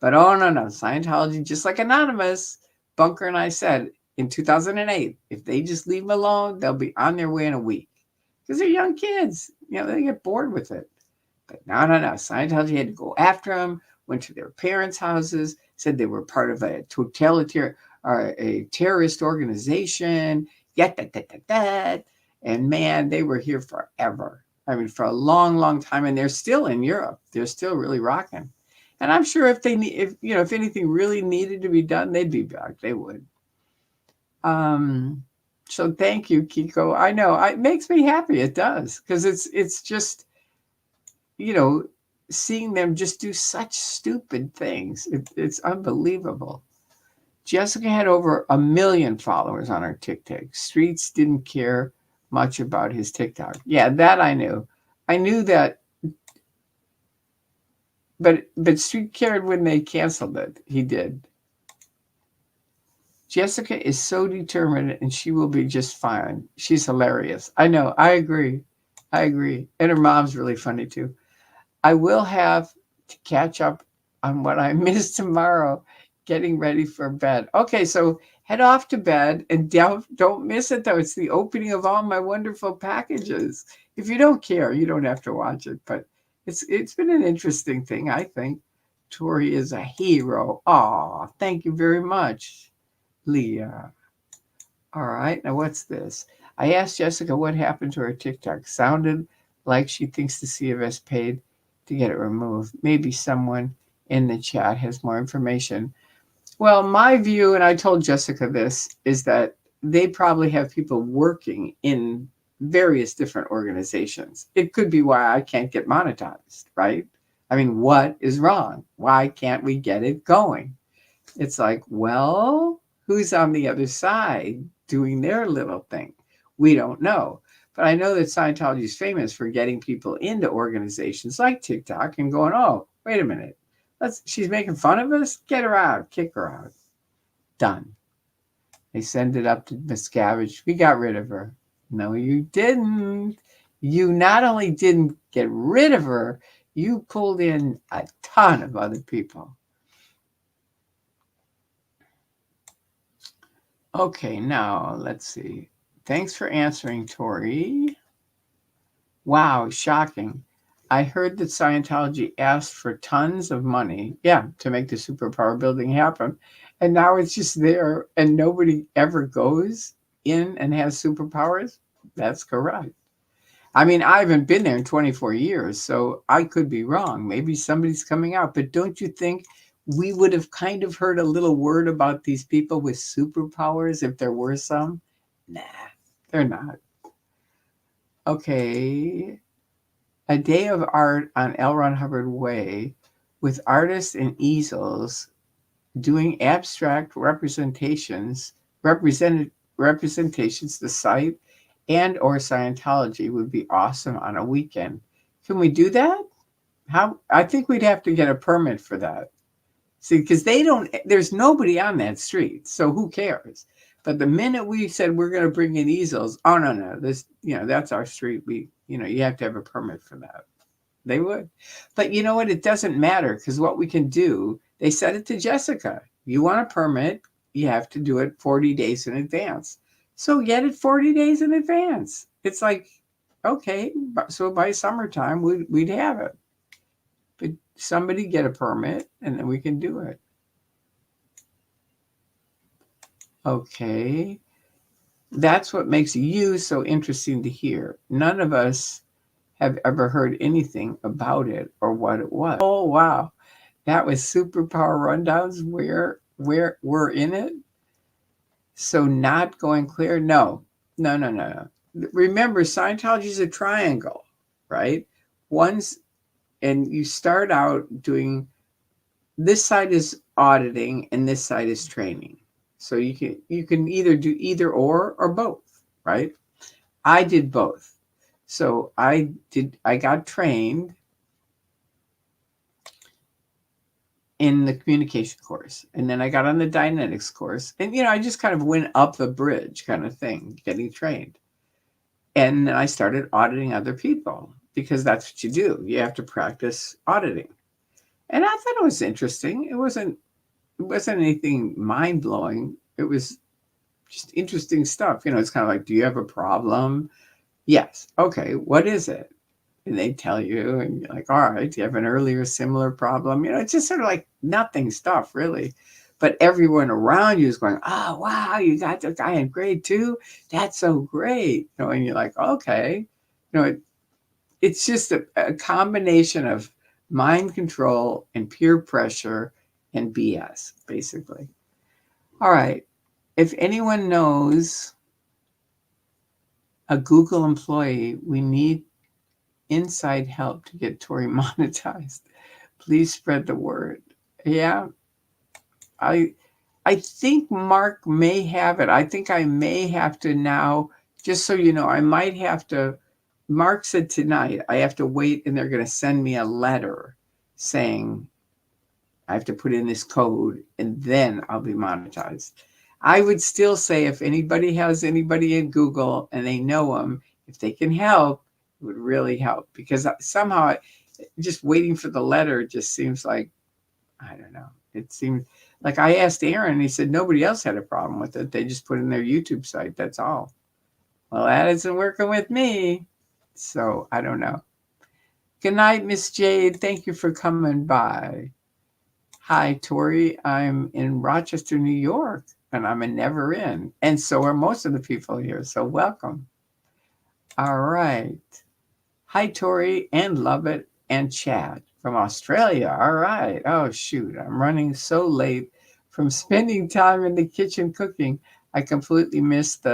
But oh, no, Scientology, just like Anonymous, Bunker and I said in 2008, if they just leave them alone, they'll be on their way in a week. Because they're young kids. They get bored with it. But no. Scientology had to go after them, went to their parents' houses, said they were part of a totalitarian or a terrorist organization, and man, they were here forever. I mean, for a long, long time, and they're still in Europe. They're still really rocking. And I'm sure if they need, if anything really needed to be done, they'd be back. They would. So thank you, Kiko. I know it makes me happy. It does, because it's just, seeing them just do such stupid things. It's unbelievable. Jessica had over 1 million followers on her TikTok. Streets didn't care much about his TikTok. Yeah, that I knew. I knew that, but Street cared when they canceled it. He did. Jessica is so determined and she will be just fine. She's hilarious. I know. I agree. And her mom's really funny too. I will have to catch up on what I missed tomorrow, getting ready for bed. Okay, so head off to bed and don't miss it though. It's the opening of all my wonderful packages. If you don't care, you don't have to watch it, but it's been an interesting thing, I think. Tori is a hero. Aw, thank you very much, Leah. All right, now what's this? I asked Jessica what happened to her TikTok. Sounded like she thinks the C of S paid to get it removed. Maybe someone in the chat has more information. Well, my view, and I told Jessica this, is that they probably have people working in various different organizations. It could be why I can't get monetized, right? I mean, what is wrong? Why can't we get it going? It's like, well, who's on the other side doing their little thing? We don't know. But I know that Scientology is famous for getting people into organizations like TikTok and going, oh, wait a minute. She's making fun of us? Get her out. Kick her out. Done. They send it up to Miscavige. We got rid of her. No, you didn't. You not only didn't get rid of her, you pulled in a ton of other people. Okay, now let's see. Thanks for answering, Tori. Wow, shocking. I heard that Scientology asked for tons of money, to make the superpower building happen. And now it's just there and nobody ever goes in and has superpowers. That's correct. I mean, I haven't been there in 24 years, so I could be wrong. Maybe somebody's coming out. But don't you think we would have kind of heard a little word about these people with superpowers if there were some? Nah, they're not. Okay. A day of art on L. Ron Hubbard Way with artists and easels doing abstract representations, the site and or Scientology would be awesome on a weekend. Can we do that? I think we'd have to get a permit for that. See, because there's nobody on that street, so who cares? But the minute we said we're going to bring in easels, oh no, this, that's our street. You have to have a permit for that. They would. But you know what? It doesn't matter, because what we can do, they said it to Jessica. You want a permit, you have to do it 40 days in advance. So get it 40 days in advance. It's like, okay, so by summertime, we'd have it. But somebody get a permit and then we can do it. Okay. That's what makes you so interesting to hear. None of us have ever heard anything about it or what it was. Oh, wow. That was superpower rundowns where we're in it. So not going clear? No. Remember, Scientology is a triangle, right? And you start out doing, this side is auditing and this side is training. So you can either do either or both, right? I did both. So I got trained in the communication course, and then I got on the Dynetics course, and I just kind of went up the bridge kind of thing, getting trained. And then I started auditing other people, because that's what you do. You have to practice auditing. And I thought it was interesting. It wasn't anything mind-blowing. It was just interesting stuff. It's kind of like, do you have a problem? Yes. Okay, what is it? And they tell you, and you're like, all right, do you have an earlier similar problem? It's just sort of like nothing stuff, really. But everyone around you is going, oh, wow, you got the guy in grade 2? That's so great. And you're like, okay. it's just a combination of mind control and peer pressure and BS, basically. All right. If anyone knows a Google employee, we need inside help to get Tori monetized. Please spread the word. Yeah, I think Mark may have it. I think I may have to now, just so you know, I might have to. Mark said tonight I have to wait and they're going to send me a letter saying I have to put in this code and then I'll be monetized. I would still say if anybody has anybody in Google and they know them, if they can help, it would really help, because somehow just waiting for the letter just seems like, I don't know. It seemed like I asked Aaron and he said nobody else had a problem with it. They just put in their YouTube site. That's all. Well, that isn't working with me. So I don't know. Good night, Miss Jade. Thank you for coming by. Hi, Tori. I'm in Rochester, New York, and I'm a never in. And so are most of the people here. So welcome. All right. Hi, Tori and Lovett and Chad from Australia. All right. Oh, shoot. I'm running so late from spending time in the kitchen cooking. I completely missed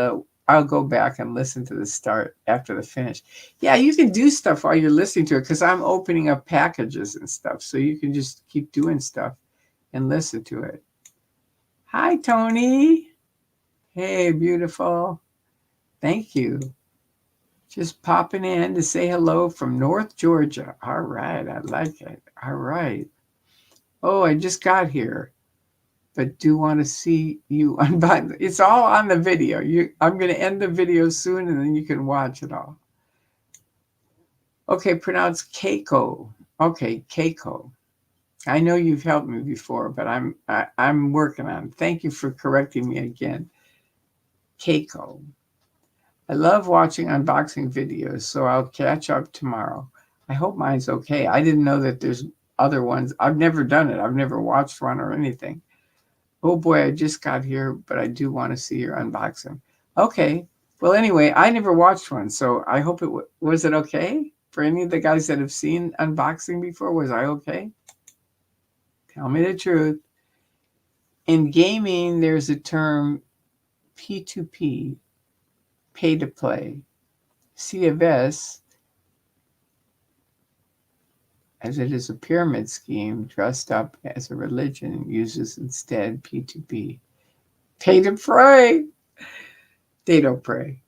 I'll go back and listen to the start after the finish. Yeah, you can do stuff while you're listening to it because I'm opening up packages and stuff. So you can just keep doing stuff and listen to it. Hi, Tony. Hey, beautiful. Thank you. Just popping in to say hello from North Georgia. All right, I like it. All right. Oh, I just got here, but do want to see you unbind. It's all on the video. I'm going to end the video soon, and then you can watch it all. Okay, pronounce Keiko. Okay, Keiko. I know you've helped me before, but I'm working on it. Thank you for correcting me again. Keiko. I love watching unboxing videos, so I'll catch up tomorrow. I hope mine's okay. I didn't know that there's other ones. I've never done it. I've never watched one or anything. Oh boy, I just got here, but I do want to see your unboxing. Okay. Well, anyway, I never watched one, so I hope was it okay? For any of the guys that have seen unboxing before, was I okay? Tell me the truth. In gaming, there's a term P2P, pay to play. C of S, as it is a pyramid scheme dressed up as a religion, uses instead P2P. Pay to pray. They don't pray.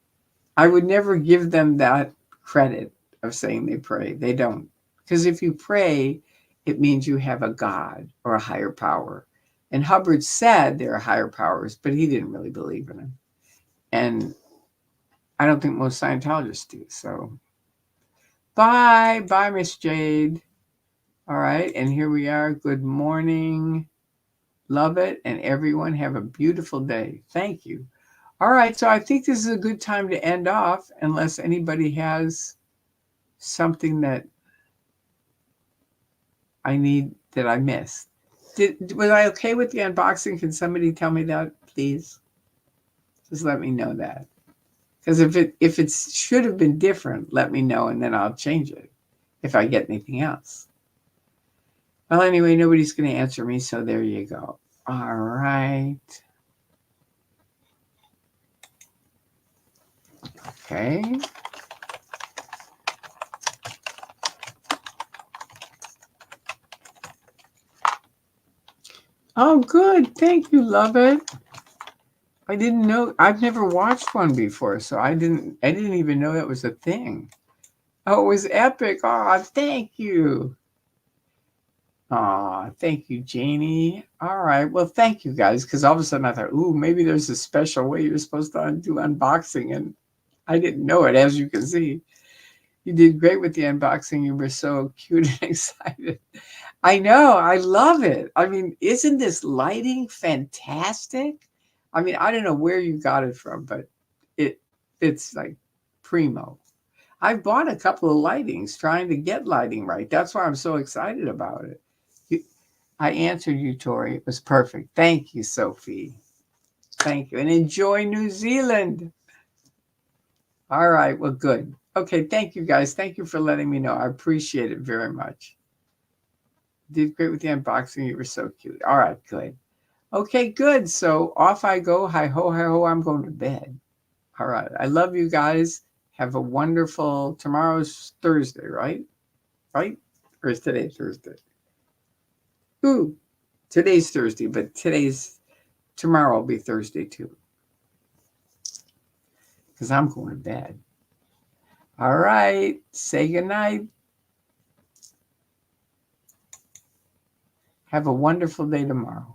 I would never give them that credit of saying they pray. They don't. Because if you pray, it means you have a God or a higher power. And Hubbard said there are higher powers, but he didn't really believe in them. And I don't think most Scientologists do. So bye. Bye, Miss Jade. All right. And here we are. Good morning. Love it. And everyone have a beautiful day. Thank you. All right. So I think this is a good time to end off unless anybody has something that I need that I missed. Was I okay with the unboxing? Can somebody tell me that, please? Just let me know that. Because if it should have been different, let me know and then I'll change it if I get anything else. Well, anyway, nobody's going to answer me, so there you go. All right. Okay. Oh, good. Thank you, love it. I didn't know. I've never watched one before, so I didn't even know that was a thing. Oh, it was epic. Oh, thank you. Oh, thank you, Janie. All right. Well, thank you guys, because all of a sudden I thought, ooh, maybe there's a special way you're supposed to do unboxing, and I didn't know it, as you can see. You did great with the unboxing. You were so cute and excited. I know. I love it. I mean, isn't this lighting fantastic? I mean, I don't know where you got it from, but it's like primo. I bought a couple of lightings trying to get lighting right. That's why I'm so excited about it. I answered you, Tori. It was perfect. Thank you, Sophie. Thank you. And enjoy New Zealand. All right. Well, good. Okay, thank you guys. Thank you for letting me know. I appreciate it very much. Did great with the unboxing. You were so cute. All right, good. Okay, good. So off I go. Hi ho, hi ho. I'm going to bed. All right. I love you guys. Have a wonderful. Tomorrow's Thursday, right? Right? Or is today Thursday? Ooh, today's Thursday, but tomorrow will be Thursday too. Because I'm going to bed. All right. Say goodnight. Have a wonderful day tomorrow.